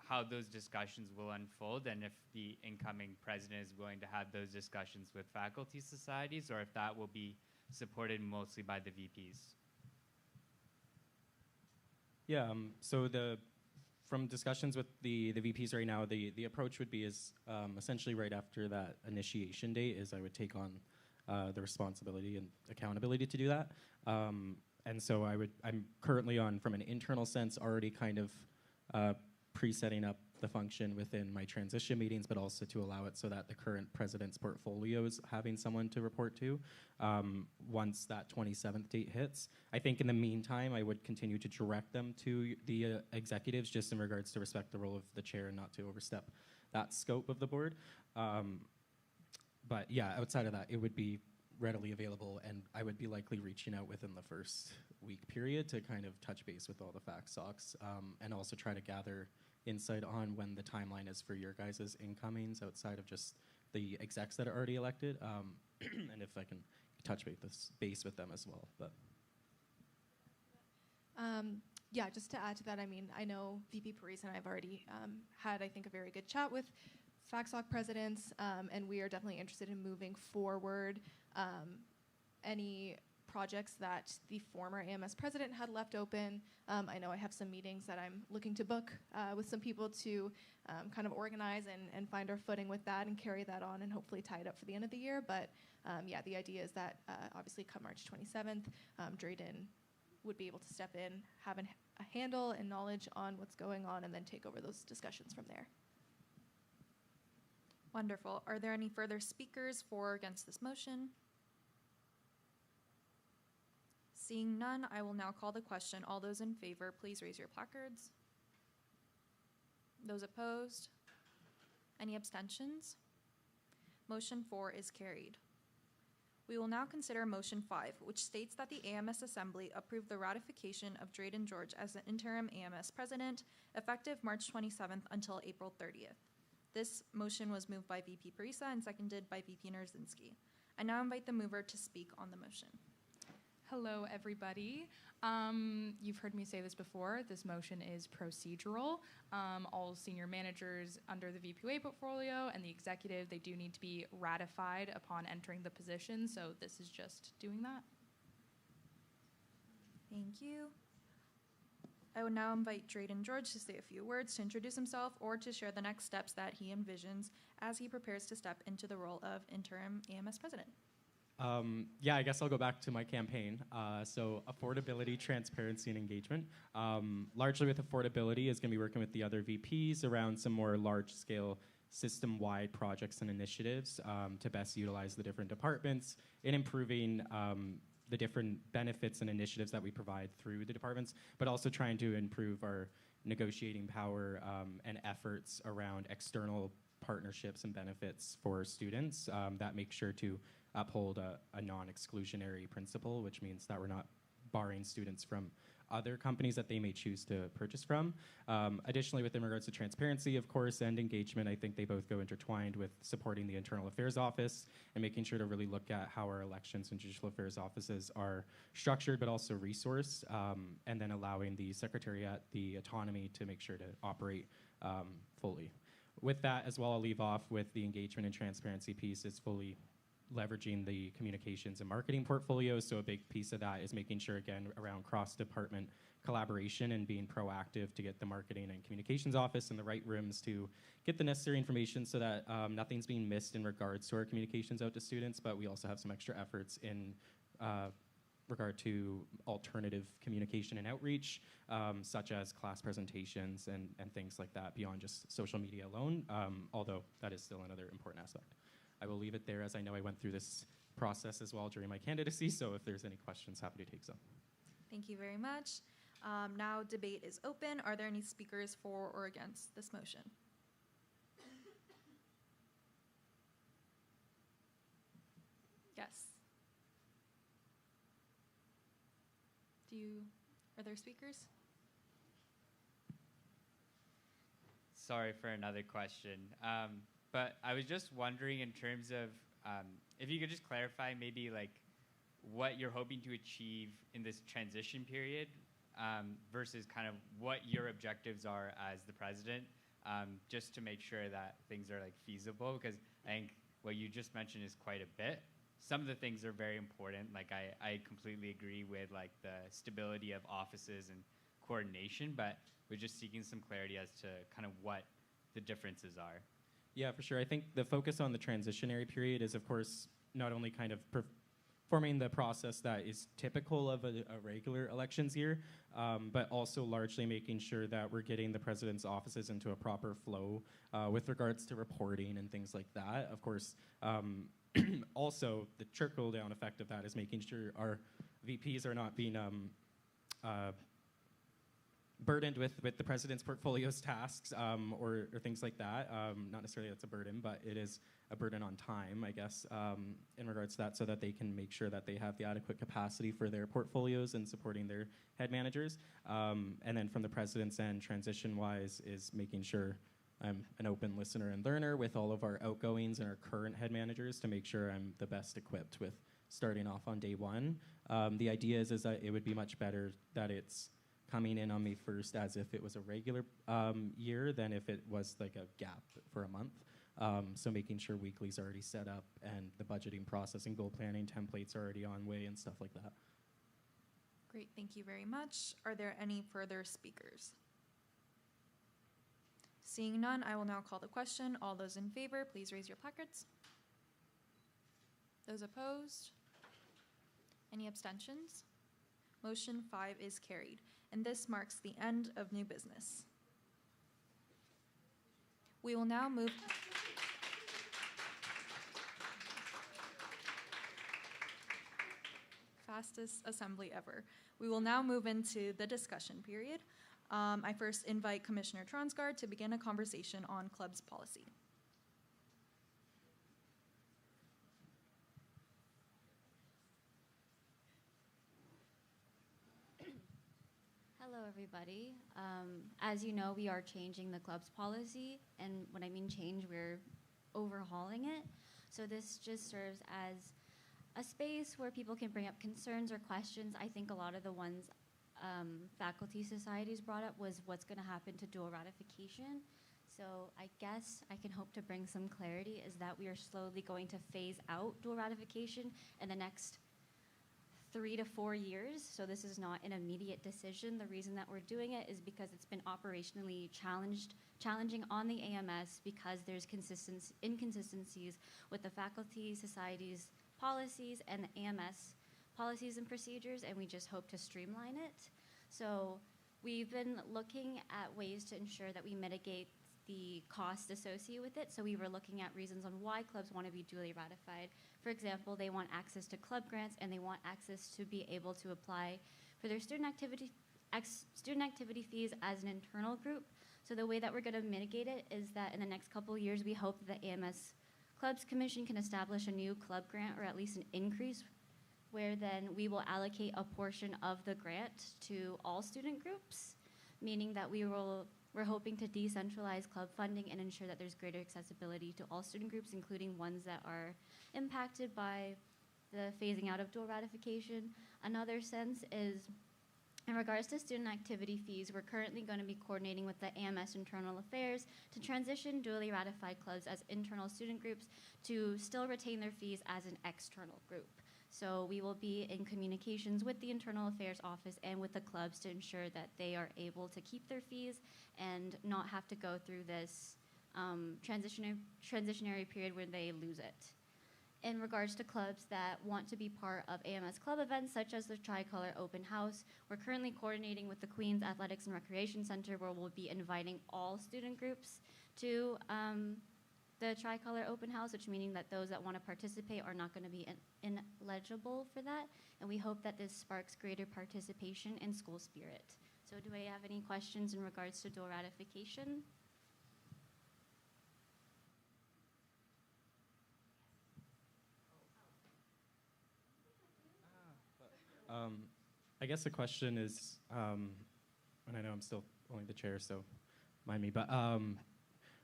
how those discussions will unfold, and if the incoming president is willing to have those discussions with faculty societies, or if that will be supported mostly by the VPs. Yeah, from discussions with the VPs right now, the approach would be is essentially right after that initiation date is I would take on the responsibility and accountability to do that. And so I'm currently on, from an internal sense, already kind of pre-setting up the function within my transition meetings, but also to allow it so that the current president's portfolio is having someone to report to once that 27th date hits. I think in the meantime, I would continue to direct them to the executives just in regards to respect the role of the chair and not to overstep that scope of the board. But yeah, outside of that, it would be readily available, and I would be likely reaching out within the first week period to kind of touch base with all the FactSocs and also try to gather insight on when the timeline is for your guys' incomings outside of just the execs that are already elected, and if I can touch base with them as well. But yeah, just to add to that, I mean, I know VP Parisa and I have already had, I think, a very good chat with FactSoc presidents, and we are definitely interested in moving forward any projects that the former AMS president had left open. I know I have some meetings that I'm looking to book with some people to kind of organize and find our footing with that and carry that on and hopefully tie it up for the end of the year. But yeah, the idea is that obviously come March 27th, Drayden would be able to step in, have a handle and knowledge on what's going on, and then take over those discussions from there. Wonderful. Are there any further speakers for or against this motion? Seeing none, I will now call the question. All those in favor, please raise your placards. Those opposed? Any abstentions? Motion 4 is carried. We will now consider Motion 5, which states that the AMS Assembly approve the ratification of Drayden George as the interim AMS president, effective March 27th until April 30th. This motion was moved by VP Parisa and seconded by VP Nerzinski. I now invite the mover to speak on the motion. Hello, everybody. You've heard me say this before. This motion is procedural. All senior managers under the VPUA portfolio and the executive, they do need to be ratified upon entering the position, so this is just doing that. Thank you. I would now invite Drayden George to say a few words to introduce himself or to share the next steps that he envisions as he prepares to step into the role of interim AMS president. Yeah, I guess I'll go back to my campaign. So affordability, transparency, and engagement. Largely with affordability is going to be working with the other VPs around some more large-scale system-wide projects and initiatives to best utilize the different departments in improving the different benefits and initiatives that we provide through the departments, but also trying to improve our negotiating power and efforts around external partnerships and benefits for students that make sure to uphold a non-exclusionary principle, which means that we're not barring students from other companies that they may choose to purchase from. Additionally, within regards to transparency, of course, and engagement, I think they both go intertwined with supporting the Internal Affairs Office and making sure to really look at how our elections and judicial affairs offices are structured, but also resourced, and then allowing the Secretariat the autonomy to make sure to operate fully. With that as well, I'll leave off with the engagement and transparency piece is fully leveraging the communications and marketing portfolios. So a big piece of that is making sure, again, around cross-department collaboration and being proactive to get the marketing and communications office in the right rooms to get the necessary information so that nothing's being missed in regards to our communications out to students, but we also have some extra efforts in regard to alternative communication and outreach, such as class presentations and things like that beyond just social media alone, although that is still another important aspect. I will leave it there, as I know I went through this process as well during my candidacy, so if there's any questions, happy to take some. Thank you very much. Now debate is open. Are there any speakers for or against this motion? Yes. Are there speakers? Sorry for another question. But I was just wondering in terms of, if you could just clarify maybe like what you're hoping to achieve in this transition period versus kind of what your objectives are as the president, just to make sure that things are like feasible, because I think what you just mentioned is quite a bit. Some of the things are very important. Like I completely agree with like the stability of offices and coordination, but we're just seeking some clarity as to kind of what the differences are. Yeah, for sure. I think the focus on the transitionary period is, of course, not only kind of performing the process that is typical of a regular elections year, but also largely making sure that we're getting the president's offices into a proper flow with regards to reporting and things like that. Of course, also the trickle-down effect of that is making sure our VPs are not being burdened with the president's portfolio's tasks or things like that. Not necessarily that's a burden, but it is a burden on time, I guess, in regards to that, so that they can make sure that they have the adequate capacity for their portfolios and supporting their head managers. And then from the president's end, transition-wise, is making sure I'm an open listener and learner with all of our outgoings and our current head managers to make sure I'm the best equipped with starting off on day one. The idea is that it would be much better that it's coming in on me first as if it was a regular year than if it was like a gap for a month. So making sure weekly's already set up and the budgeting process and goal planning templates are already on way and stuff like that. Great, thank you very much. Are there any further speakers? Seeing none, I will now call the question. All those in favor, please raise your placards. Those opposed? Any abstentions? Motion 5 is carried, and this marks the end of new business. We will now move. Fastest assembly ever. We will now move into the discussion period. I first invite Commissioner Tronsgaard to begin a conversation on clubs policy. Hello, everybody. As you know, we are changing the club's policy, and when I mean change, we're overhauling it. So this just serves as a space where people can bring up concerns or questions. I think a lot of the ones faculty societies brought up was what's going to happen to dual ratification. So I guess I can hope to bring some clarity is that we are slowly going to phase out dual ratification in the next 3 to 4 years. So this is not an immediate decision. The reason that we're doing it is because it's been operationally challenging on the AMS because there's inconsistencies with the faculty societies policies and the AMS policies and procedures, and we just hope to streamline it. So we've been looking at ways to ensure that we mitigate the cost associated with it. So we were looking at reasons on why clubs want to be duly ratified. For example, they want access to club grants and they want access to be able to apply for their student activity fees as an internal group. So the way that we're going to mitigate it is that in the next couple of years, we hope that the AMS Clubs Commission can establish a new club grant or at least an increase where then we will allocate a portion of the grant to all student groups, meaning that we're hoping to decentralize club funding and ensure that there's greater accessibility to all student groups, including ones that are impacted by the phasing out of dual ratification. Another sense is in regards to student activity fees, we're currently going to be coordinating with the AMS Internal Affairs to transition duly ratified clubs as internal student groups to still retain their fees as an external group. So we will be in communications with the Internal Affairs Office and with the clubs to ensure that they are able to keep their fees and not have to go through this transitionary period where they lose it. In regards to clubs that want to be part of AMS club events, such as the Tricolor Open House, we're currently coordinating with the Queens Athletics and Recreation Center, where we'll be inviting all student groups to the Tricolor Open House, which meaning that those that want to participate are not going to be ineligible for that. And we hope that this sparks greater participation in school spirit. So do I have any questions in regards to dual ratification? I guess the question is, and I know I'm still only the chair, so mind me, but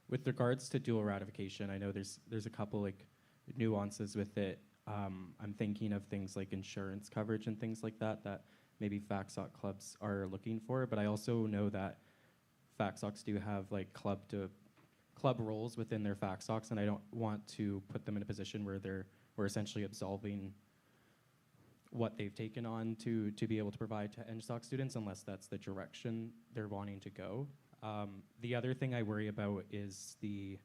with regards to dual ratification, I know there's a couple like nuances with it. I'm thinking of things like insurance coverage and things like that maybe FACSOC clubs are looking for, but I also know that FACSOCs do have like club roles within their FACSOCs, and I don't want to put them in a position where we're essentially absolving what they've taken on to be able to provide to NSOC students unless that's the direction they're wanting to go. The other thing I worry about is the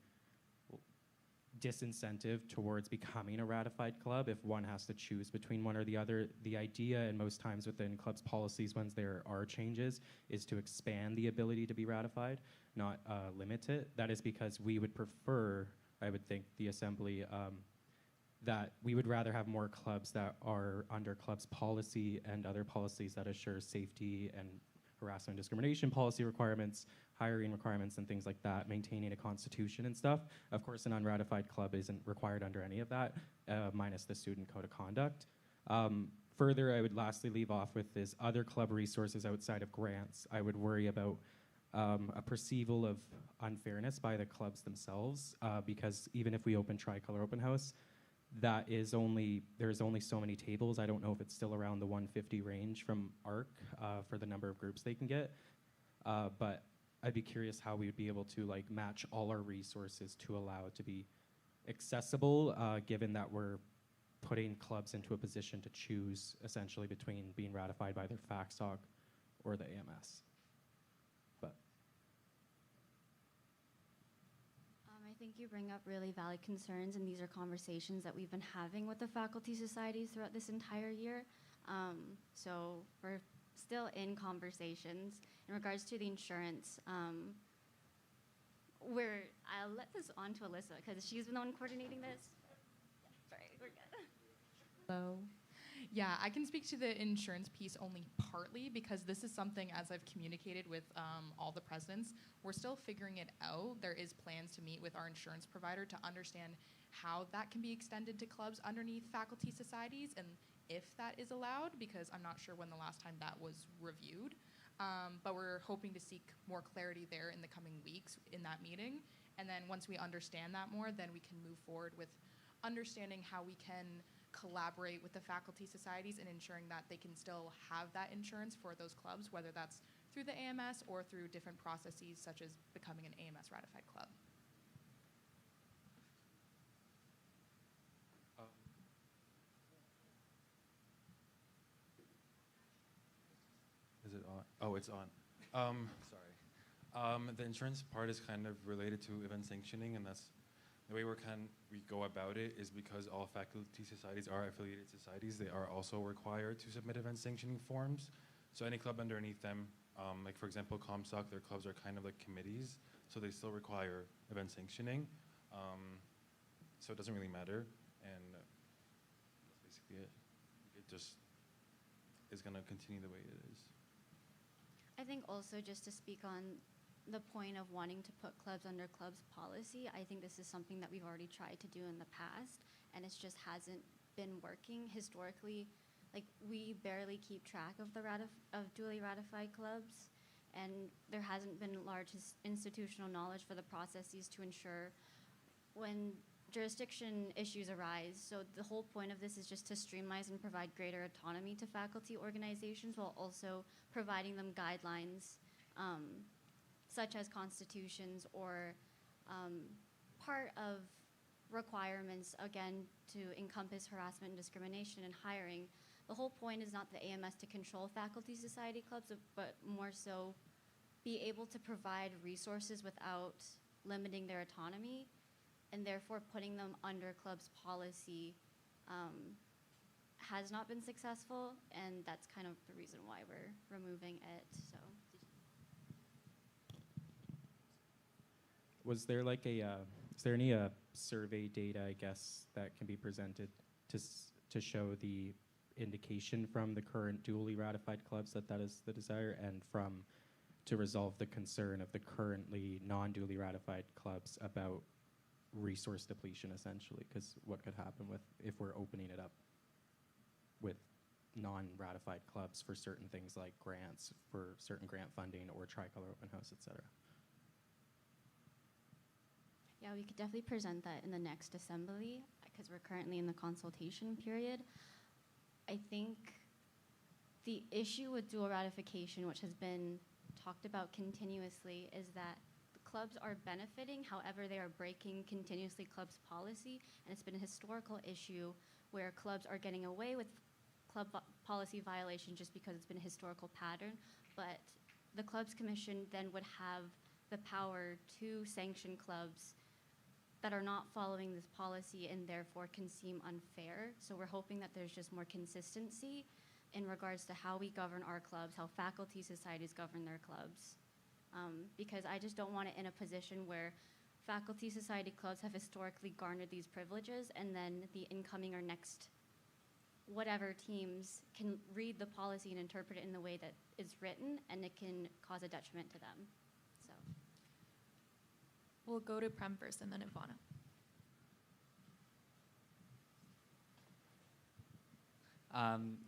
disincentive towards becoming a ratified club if one has to choose between one or the other. The idea, and most times within clubs policies when there are changes, is to expand the ability to be ratified, not limit it. That is because we would prefer, I would think, the assembly, that we would rather have more clubs that are under clubs policy and other policies that assure safety and harassment and discrimination policy requirements, hiring requirements and things like that, maintaining a constitution and stuff. Of course, an unratified club isn't required under any of that, minus the student code of conduct. Further, I would lastly leave off with this other club resources outside of grants. I would worry about a perceival of unfairness by the clubs themselves, because even if we open Tricolor Open House, there's only so many tables. I don't know if it's still around the 150 range from ARC for the number of groups they can get. But I'd be curious how we would be able to like match all our resources to allow it to be accessible, given that we're putting clubs into a position to choose essentially between being ratified by their FACSOC or the AMS. But I think you bring up really valid concerns, and these are conversations that we've been having with the faculty societies throughout this entire year. So we're still in conversations. In regards to the insurance, I'll let this on to Alyssa because she's the one coordinating this. Sorry, we're good. Hello. Yeah, I can speak to the insurance piece only partly because this is something, as I've communicated with all the presidents, we're still figuring it out. There is plans to meet with our insurance provider to understand how that can be extended to clubs underneath faculty societies and if that is allowed, because I'm not sure when the last time that was reviewed. But we're hoping to seek more clarity there in the coming weeks in that meeting. And then once we understand that more, then we can move forward with understanding how we can collaborate with the faculty societies and ensuring that they can still have that insurance for those clubs, whether that's through the AMS or through different processes such as becoming an AMS ratified club. Is it on? Oh, it's on. Sorry. The insurance part is kind of related to event sanctioning, and that's the way we go about it is because all faculty societies are affiliated societies. They are also required to submit event sanctioning forms. So any club underneath them, like for example, ComSoc, their clubs are kind of like committees, so they still require event sanctioning. So it doesn't really matter, and that's basically it. It just is going to continue the way it is. I think also just to speak on the point of wanting to put clubs under clubs policy, I think this is something that we've already tried to do in the past, and it just hasn't been working historically. Like, we barely keep track of the duly ratified clubs, and there hasn't been large institutional knowledge for the processes to ensure when jurisdiction issues arise. So the whole point of this is just to streamline and provide greater autonomy to faculty organizations while also providing them guidelines such as constitutions or part of requirements, again, to encompass harassment and discrimination in hiring. The whole point is not the AMS to control faculty society clubs, but more so be able to provide resources without limiting their autonomy, and therefore putting them under clubs policy has not been successful, and that's kind of the reason why we're removing it. So, was there like a, is there any survey data, I guess, that can be presented to show the indication from the current duly ratified clubs that that is the desire, and to resolve the concern of the currently non-duly ratified clubs about resource depletion, essentially, because what could happen if we're opening it up with non-ratified clubs for certain things like grants, for certain grant funding or Tricolor Open House, et cetera. yeah, we could definitely present that in the next assembly because we're currently in the consultation period. I think the issue with dual ratification, which has been talked about continuously, is that clubs are benefiting, however, they are breaking continuously clubs policy, and it's been a historical issue where clubs are getting away with club policy violation just because it's been a historical pattern, but the Clubs Commission then would have the power to sanction clubs that are not following this policy and therefore can seem unfair. So we're hoping that there's just more consistency in regards to how we govern our clubs, how faculty societies govern their clubs. Because I just don't want it in a position where faculty society clubs have historically garnered these privileges and then the incoming or next whatever teams can read the policy and interpret it in the way that is written, and it can cause a detriment to them. So we'll go to Prem first and then Ivana.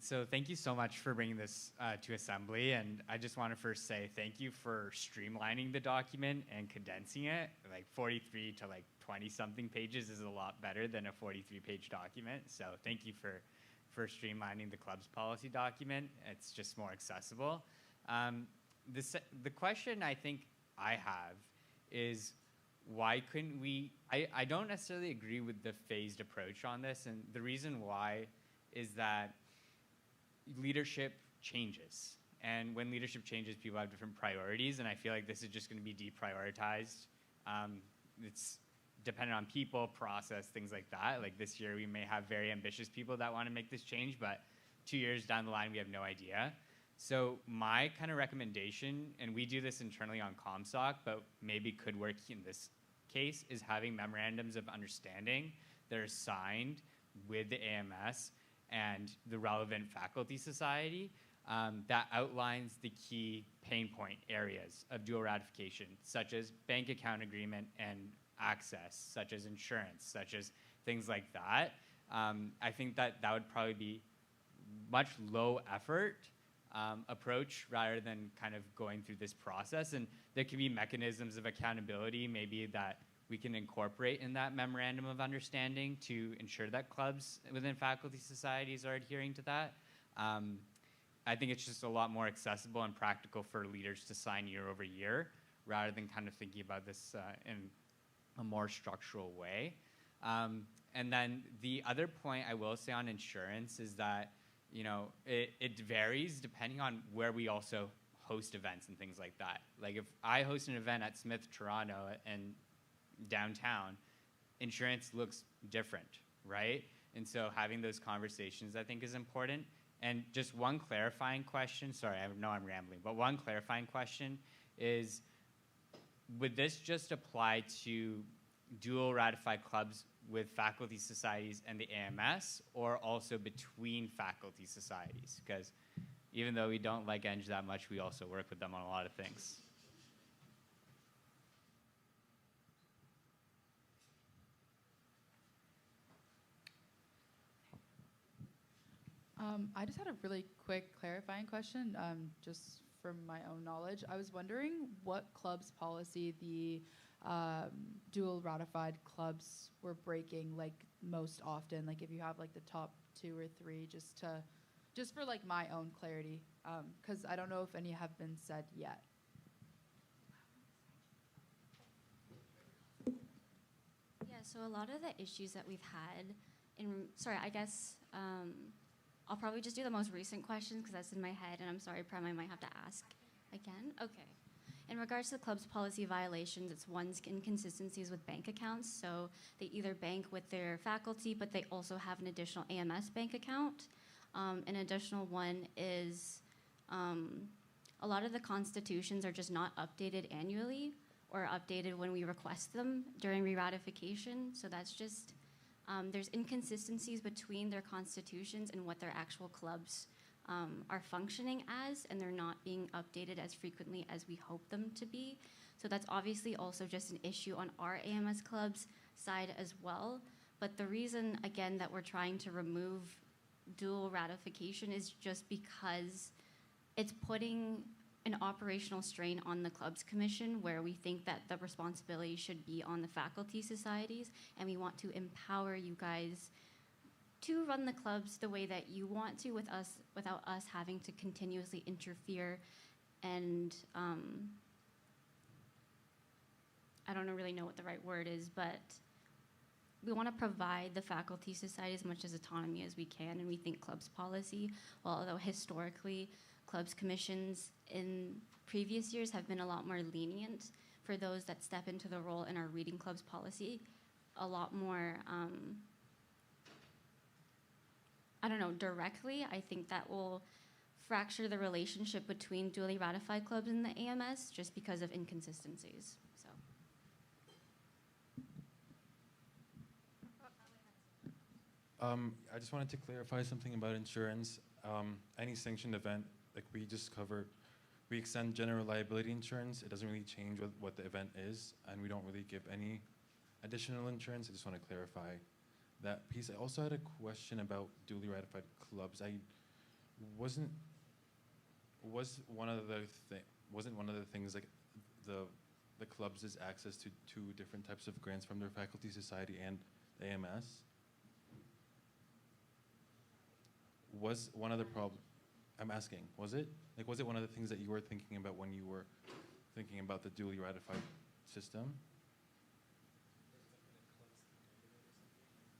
So thank you so much for bringing this to Assembly, and I just want to first say thank you for streamlining the document and condensing it. Like 43 to like 20-something pages is a lot better than a 43-page document, so thank you for streamlining the club's policy document. It's just more accessible. The question, I think, I have is why couldn't we, I don't necessarily agree with the phased approach on this, and the reason why is that leadership changes. And when leadership changes, people have different priorities, and I feel like this is just going to be deprioritized. It's dependent on people, process, things like that. Like this year, we may have very ambitious people that want to make this change, but 2 years down the line, we have no idea. So my kind of recommendation, and we do this internally on ComSoc, but maybe could work in this case, is having memorandums of understanding that are signed with the AMS and the relevant faculty society that outlines the key pain point areas of dual ratification, such as bank account agreement and access, such as insurance, such as things like that. I think that that would probably be much low effort approach rather than kind of going through this process. And there can be mechanisms of accountability maybe that we can incorporate in that memorandum of understanding to ensure that clubs within faculty societies are adhering to that. I think it's just a lot more accessible and practical for leaders to sign year over year rather than kind of thinking about this in a more structural way. And then the other point I will say on insurance is that, you know, it varies depending on where we also host events and things like that. Like if I host an event at Smith Toronto and downtown, insurance looks different, right? And so having those conversations I think is important. And just one clarifying question, sorry, I know I'm rambling, but one clarifying question is, would this just apply to dual ratified clubs with faculty societies and the AMS, or also between faculty societies? Because even though we don't like Eng that much, we also work with them on a lot of things. I just had a really quick clarifying question, just from my own knowledge. I was wondering what clubs policy the dual ratified clubs were breaking like most often. Like if you have like the top 2 or 3, just for like my own clarity, because I don't know if any have been said yet. Yeah, so a lot of the issues that we've had I guess I'll probably just do the most recent questions because that's in my head, and I'm sorry, Prem, I might have to ask again. Okay. In regards to the club's policy violations, it's one's inconsistencies with bank accounts. So they either bank with their faculty, but they also have an additional AMS bank account. An additional one is a lot of the constitutions are just not updated annually or updated when we request them during re-ratification. So that's just, there's inconsistencies between their constitutions and what their actual clubs are functioning as, and they're not being updated as frequently as we hope them to be. So that's obviously also just an issue on our AMS club's side as well. But the reason, again, that we're trying to remove dual ratification is just because it's putting an operational strain on the clubs commission, where we think that the responsibility should be on the faculty societies, and we want to empower you guys to run the clubs the way that you want to with us, without us having to continuously interfere. And I don't really know what the right word is, but we want to provide the faculty society as much as autonomy as we can, and we think clubs policy, although historically clubs commissions in previous years have been a lot more lenient for those that step into the role in our reading clubs policy, a lot more I don't know, directly. I think that will fracture the relationship between duly ratified clubs and the AMS just because of inconsistencies. So. I just wanted to clarify something about insurance. Any sanctioned event, like we just covered, we extend general liability insurance. It doesn't really change what the event is, and we don't really give any additional insurance. I just want to clarify that piece. I also had a question about duly ratified clubs. Wasn't one of the things like the clubs' access to 2 different types of grants from their faculty society and AMS? Was one of the I'm asking, was it? Like, was it one of the things that you were thinking about when you were thinking about the duly ratified system.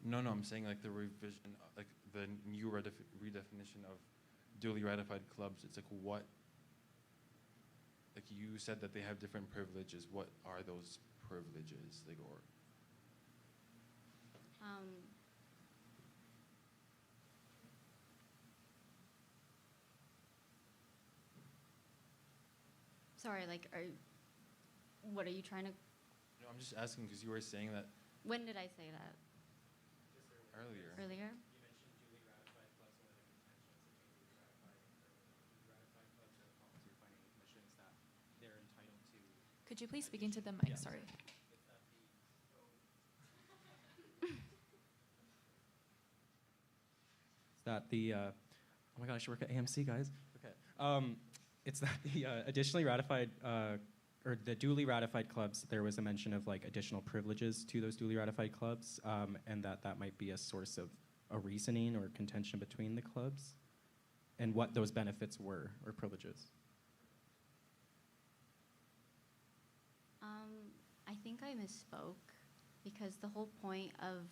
No, I'm saying like the revision, like the new redefinition of duly ratified clubs. It's like what, like you said that they have different privileges. What are those privileges? Like, or sorry, like, what are you trying to? no, I'm just asking because you were saying that When did I say that? earlier. Earlier? Could you please speak into the mic? Sorry. That the oh my gosh, I work at AMC, guys. Okay. It's that the additionally ratified or the duly ratified clubs, there was a mention of like additional privileges to those duly ratified clubs, and that might be a source of a reasoning or contention between the clubs, and what those benefits were or privileges. I think I misspoke because the whole point of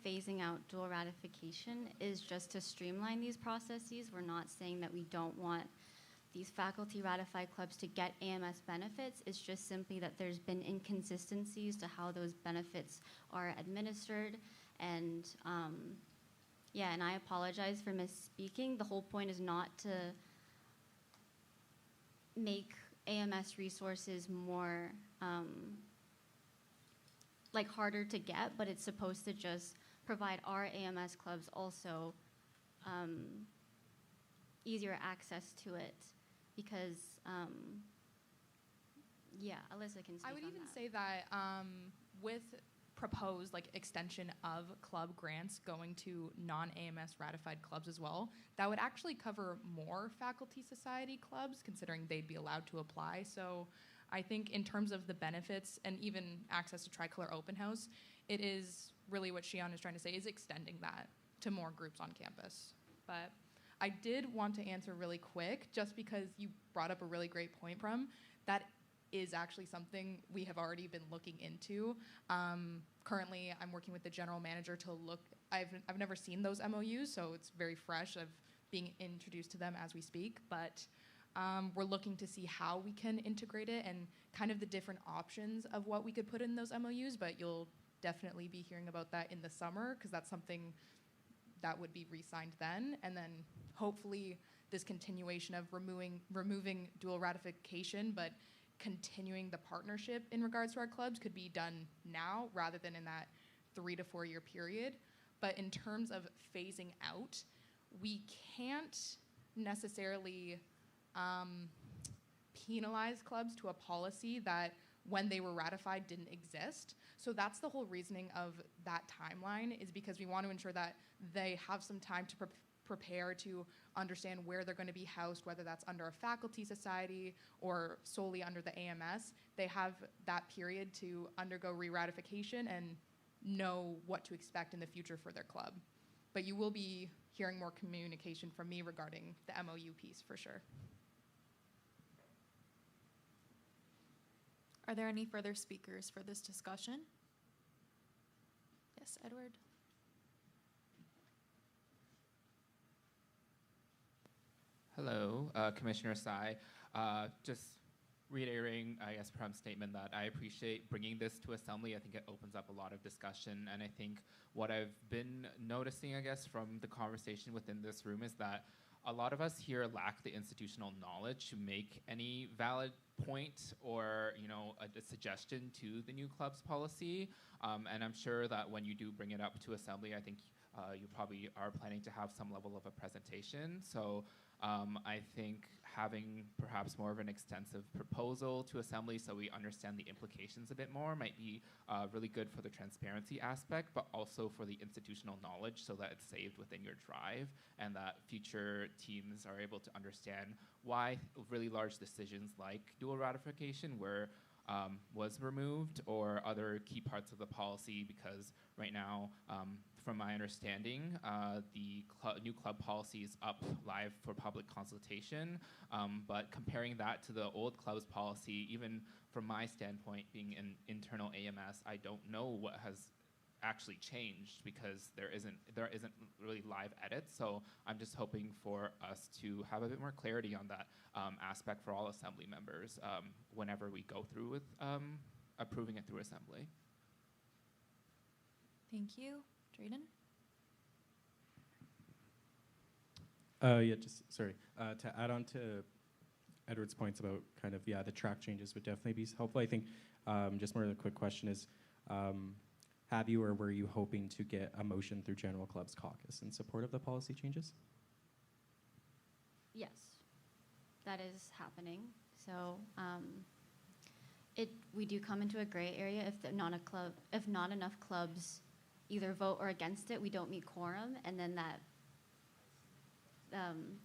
phasing out dual ratification is just to streamline these processes. We're not saying that we don't want these faculty ratified clubs to get AMS benefits. It's just simply that there's been inconsistencies to how those benefits are administered. And and I apologize for misspeaking. The whole point is not to make AMS resources more harder to get, but it's supposed to just provide our AMS clubs also easier access to it because, Alyssa can speak I would on even that. say that with proposed extension of club grants going to non-AMS ratified clubs as well, that would actually cover more faculty society clubs considering they'd be allowed to apply. So I think in terms of the benefits and even access to Tricolor Open House, it is really what Shion is trying to say is extending that to more groups on campus. But I did want to answer really quick just because you brought up a really great point, Prum. That is actually something we have already been looking into. Currently, I'm working with the general manager to look. I've never seen those MOUs, so it's very fresh of being introduced to them as we speak. But we're looking to see how we can integrate it and kind of the different options of what we could put in those MOUs. But you'll definitely be hearing about that in the summer because that's something that would be re-signed then. And then hopefully this continuation of removing dual ratification, but continuing the partnership in regards to our clubs could be done now rather than in that 3 to 4 year period. But in terms of phasing out, we can't necessarily penalize clubs to a policy that when they were ratified didn't exist. So that's the whole reasoning of that timeline, is because we want to ensure that they have some time to prepare to understand where they're going to be housed, whether that's under a faculty society or solely under the AMS. They have that period to undergo re-ratification and know what to expect in the future for their club. But you will be hearing more communication from me regarding the MOU piece for sure. Are there any further speakers for this discussion? Yes, Edward. Hello, Commissioner Sai. Just reiterating, I guess, Prum's statement that I appreciate bringing this to Assembly. I think it opens up a lot of discussion, and I think what I've been noticing, I guess, from the conversation within this room is that a lot of us here lack the institutional knowledge to make any valid point or, a suggestion to the new clubs policy. And I'm sure that when you do bring it up to Assembly, I think you probably are planning to have some level of a presentation. So I think having perhaps more of an extensive proposal to Assembly so we understand the implications a bit more might be really good for the transparency aspect, but also for the institutional knowledge so that it's saved within your drive and that future teams are able to understand why really large decisions like dual ratification was removed or other key parts of the policy, because right now from my understanding, the new club policy is up live for public consultation. But comparing that to the old clubs policy, even from my standpoint, being an internal AMS, I don't know what has actually changed because there isn't really live edits. So I'm just hoping for us to have a bit more clarity on that aspect for all assembly members whenever we go through with approving it through assembly. Thank you. Drayden? Yeah, just sorry. To add on to Edward's points about kind of, yeah, the track changes would definitely be helpful. I think just more of a quick question is, have you or were you hoping to get a motion through General Clubs Caucus in support of the policy changes? Yes, that is happening. So we do come into a gray area if not enough clubs either vote or against it, we don't meet quorum, and then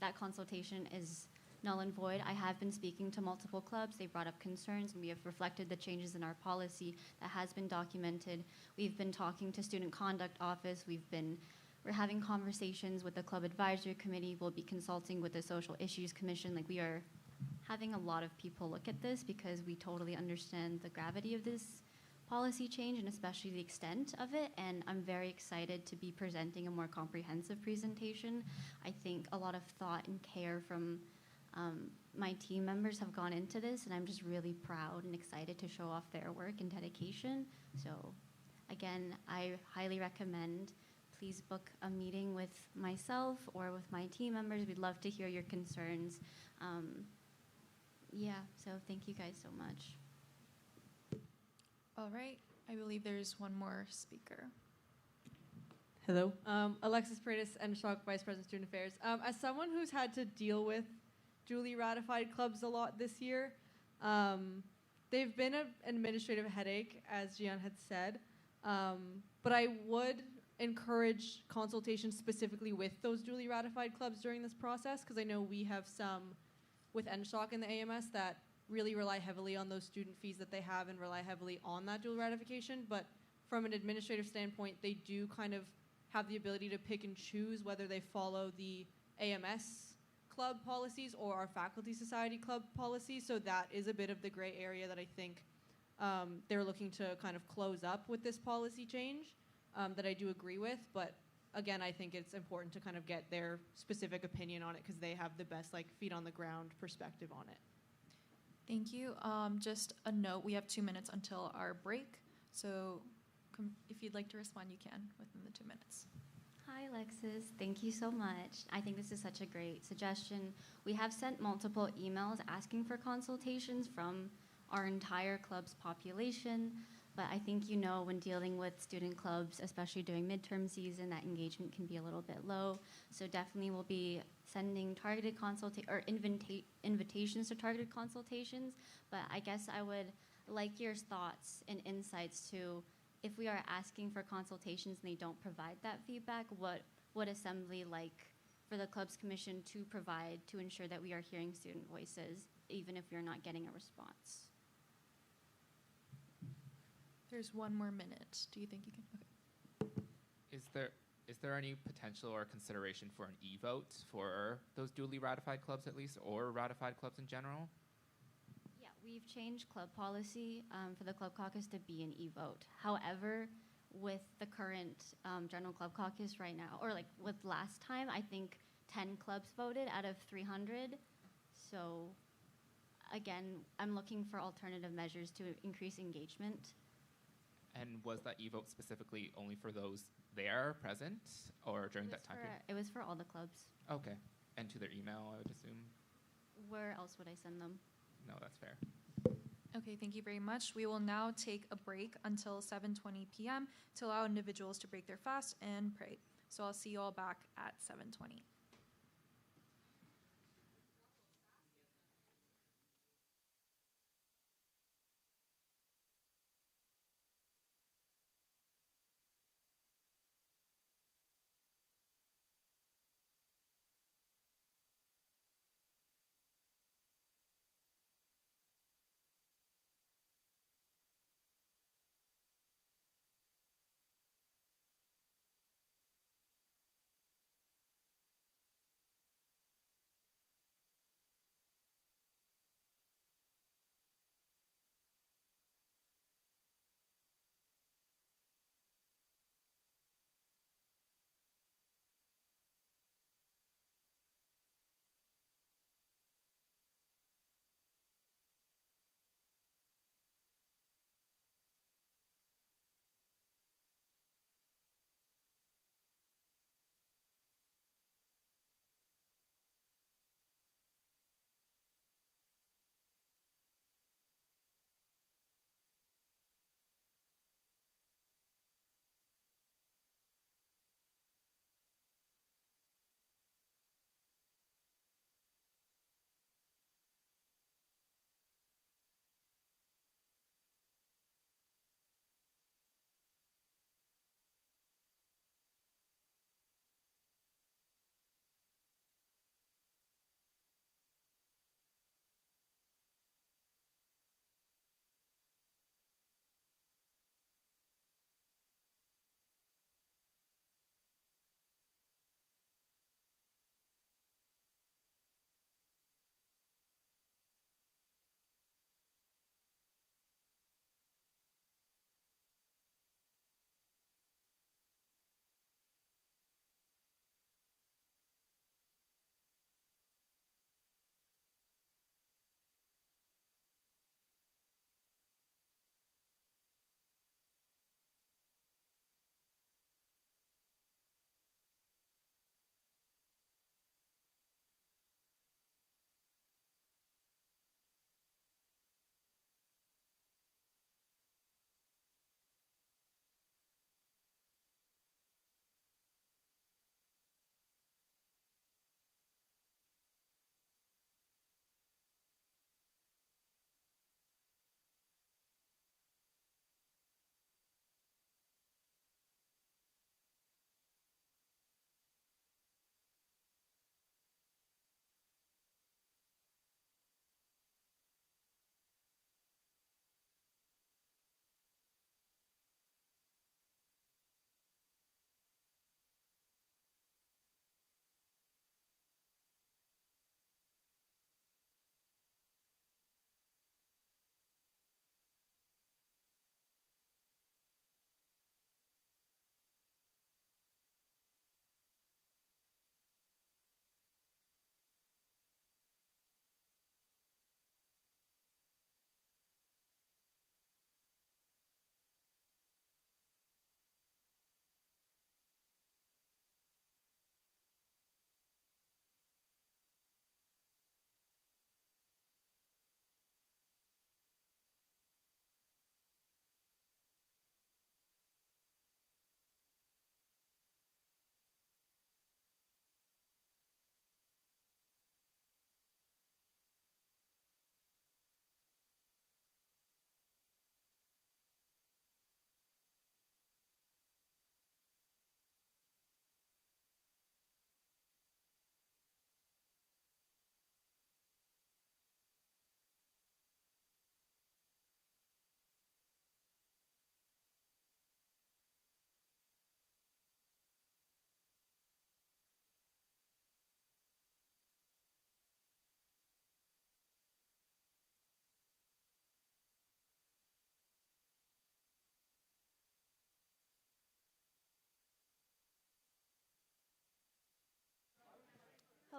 that consultation is null and void. I have been speaking to multiple clubs. They brought up concerns, and we have reflected the changes in our policy that has been documented. We've been talking to Student Conduct Office. We're having conversations with the Club Advisory Committee. We'll be consulting with the Social Issues Commission. Like, we are having a lot of people look at this because we totally understand the gravity of this policy change and especially the extent of it, and I'm very excited to be presenting a more comprehensive presentation. I think a lot of thought and care from my team members have gone into this, and I'm just really proud and excited to show off their work and dedication. So again, I highly recommend, please book a meeting with myself or with my team members. We'd love to hear your concerns. Yeah, so thank you guys so much. All right. I believe there's one more speaker. Hello. Alexis Paredes, NSHOC Vice President Student Affairs. As someone who's had to deal with duly ratified clubs a lot this year, they've been an administrative headache, as Gian had said. But I would encourage consultation specifically with those duly ratified clubs during this process, because I know we have some with NSHOC and the AMS that really rely heavily on those student fees that they have and rely heavily on that dual ratification. But from an administrative standpoint, they do kind of have the ability to pick and choose whether they follow the AMS club policies or our faculty society club policies. So that is a bit of the gray area that I think they're looking to kind of close up with this policy change that I do agree with. But again, I think it's important to kind of get their specific opinion on it because they have the best feet on the ground perspective on it. Thank you. Just a note, we have 2 minutes until our break. So if you'd like to respond, you can within the 2 minutes. Hi, Alexis. Thank you so much. I think this is such a great suggestion. We have sent multiple emails asking for consultations from our entire club's population, but I think when dealing with student clubs, especially during midterm season, that engagement can be a little bit low. So definitely we'll be sending targeted invitations to targeted consultations, but I guess I would like your thoughts and insights to, if we are asking for consultations and they don't provide that feedback, what would assembly like for the clubs commission to provide to ensure that we are hearing student voices, even if we're not getting a response? There's 1 more minute. Do you think you can? Okay. Is there any potential or consideration for an e-vote for those duly ratified clubs at least, or ratified clubs in general? Yeah, we've changed club policy for the club caucus to be an e-vote. However, with the current general club caucus right now, or with last time, I think 10 clubs voted out of 300. So again, I'm looking for alternative measures to increase engagement. And was that e-vote specifically only for those there present, or during that time period? It was for all the clubs. Okay. And to their email, I would assume? Where else would I send them? No, that's fair. Okay, thank you very much. We will now take a break until 7:20 p.m. to allow individuals to break their fast and pray. So I'll see you all back at 7:20.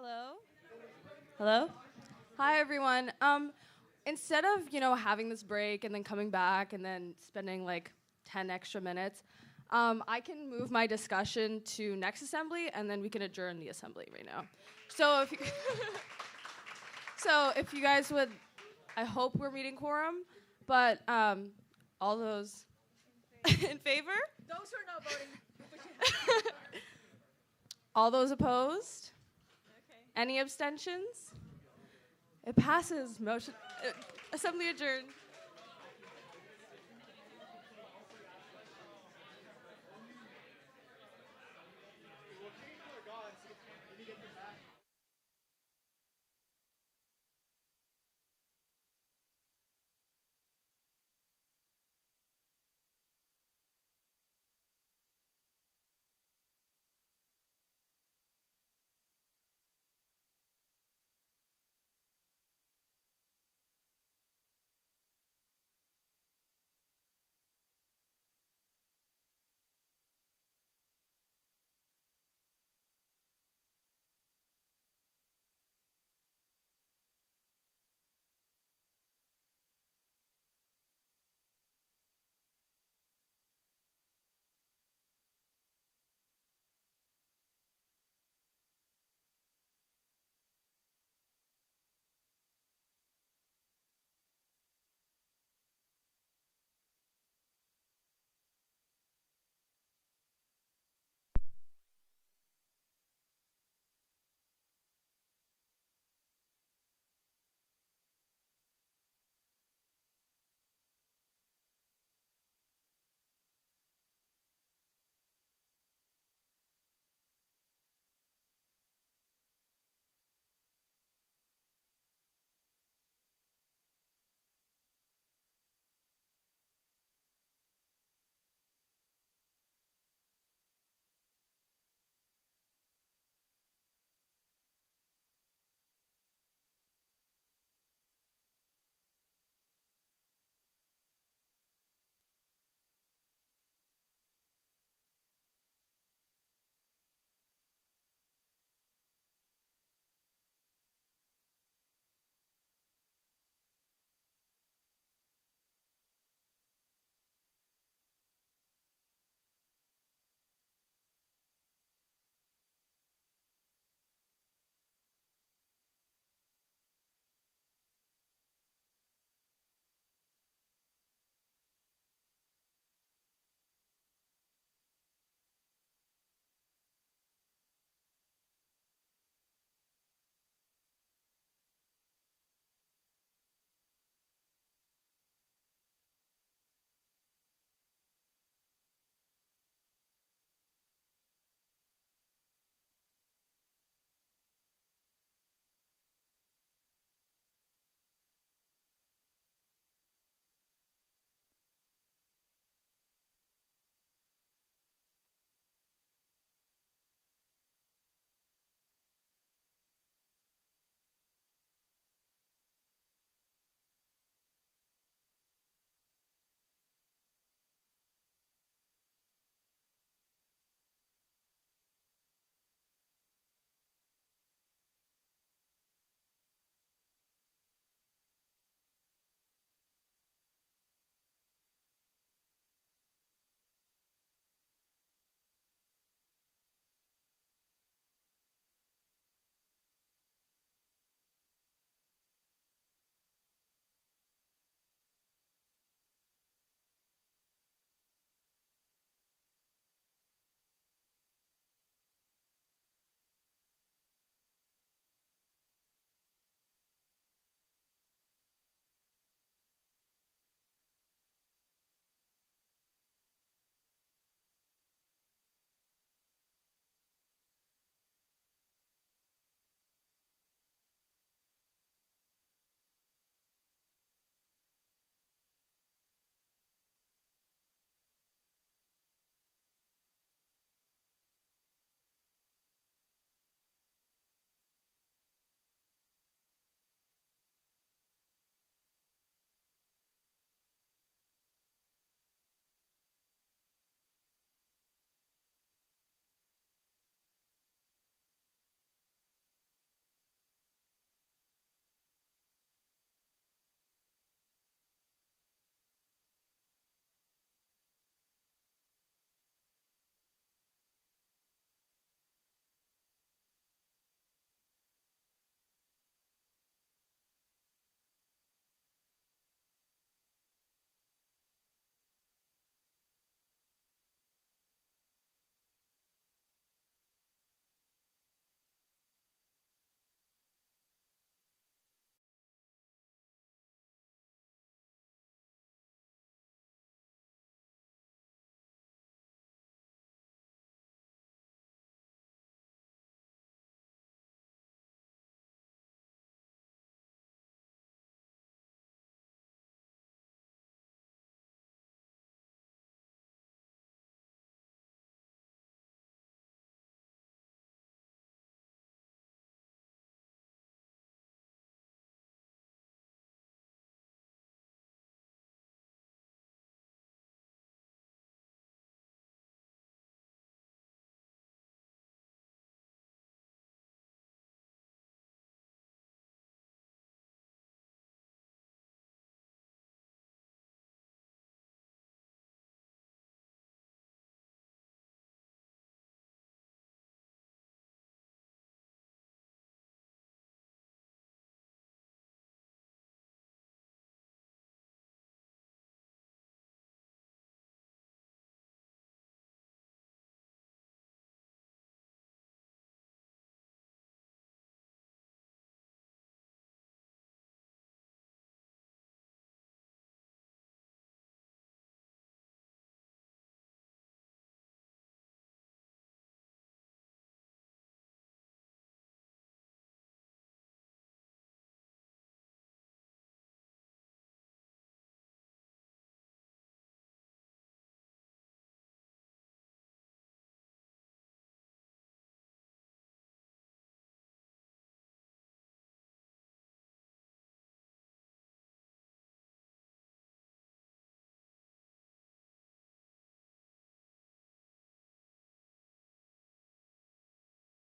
Hello? Hello? Hi, everyone. Instead of, having this break and then coming back and then spending like 10 extra minutes, I can move my discussion to next assembly and then we can adjourn the assembly right now. So if you so if you guys would, I hope we're meeting quorum, but all those in favor? Those who are not voting. All those opposed? Okay. Any abstentions? It passes. Motion. Assembly adjourned.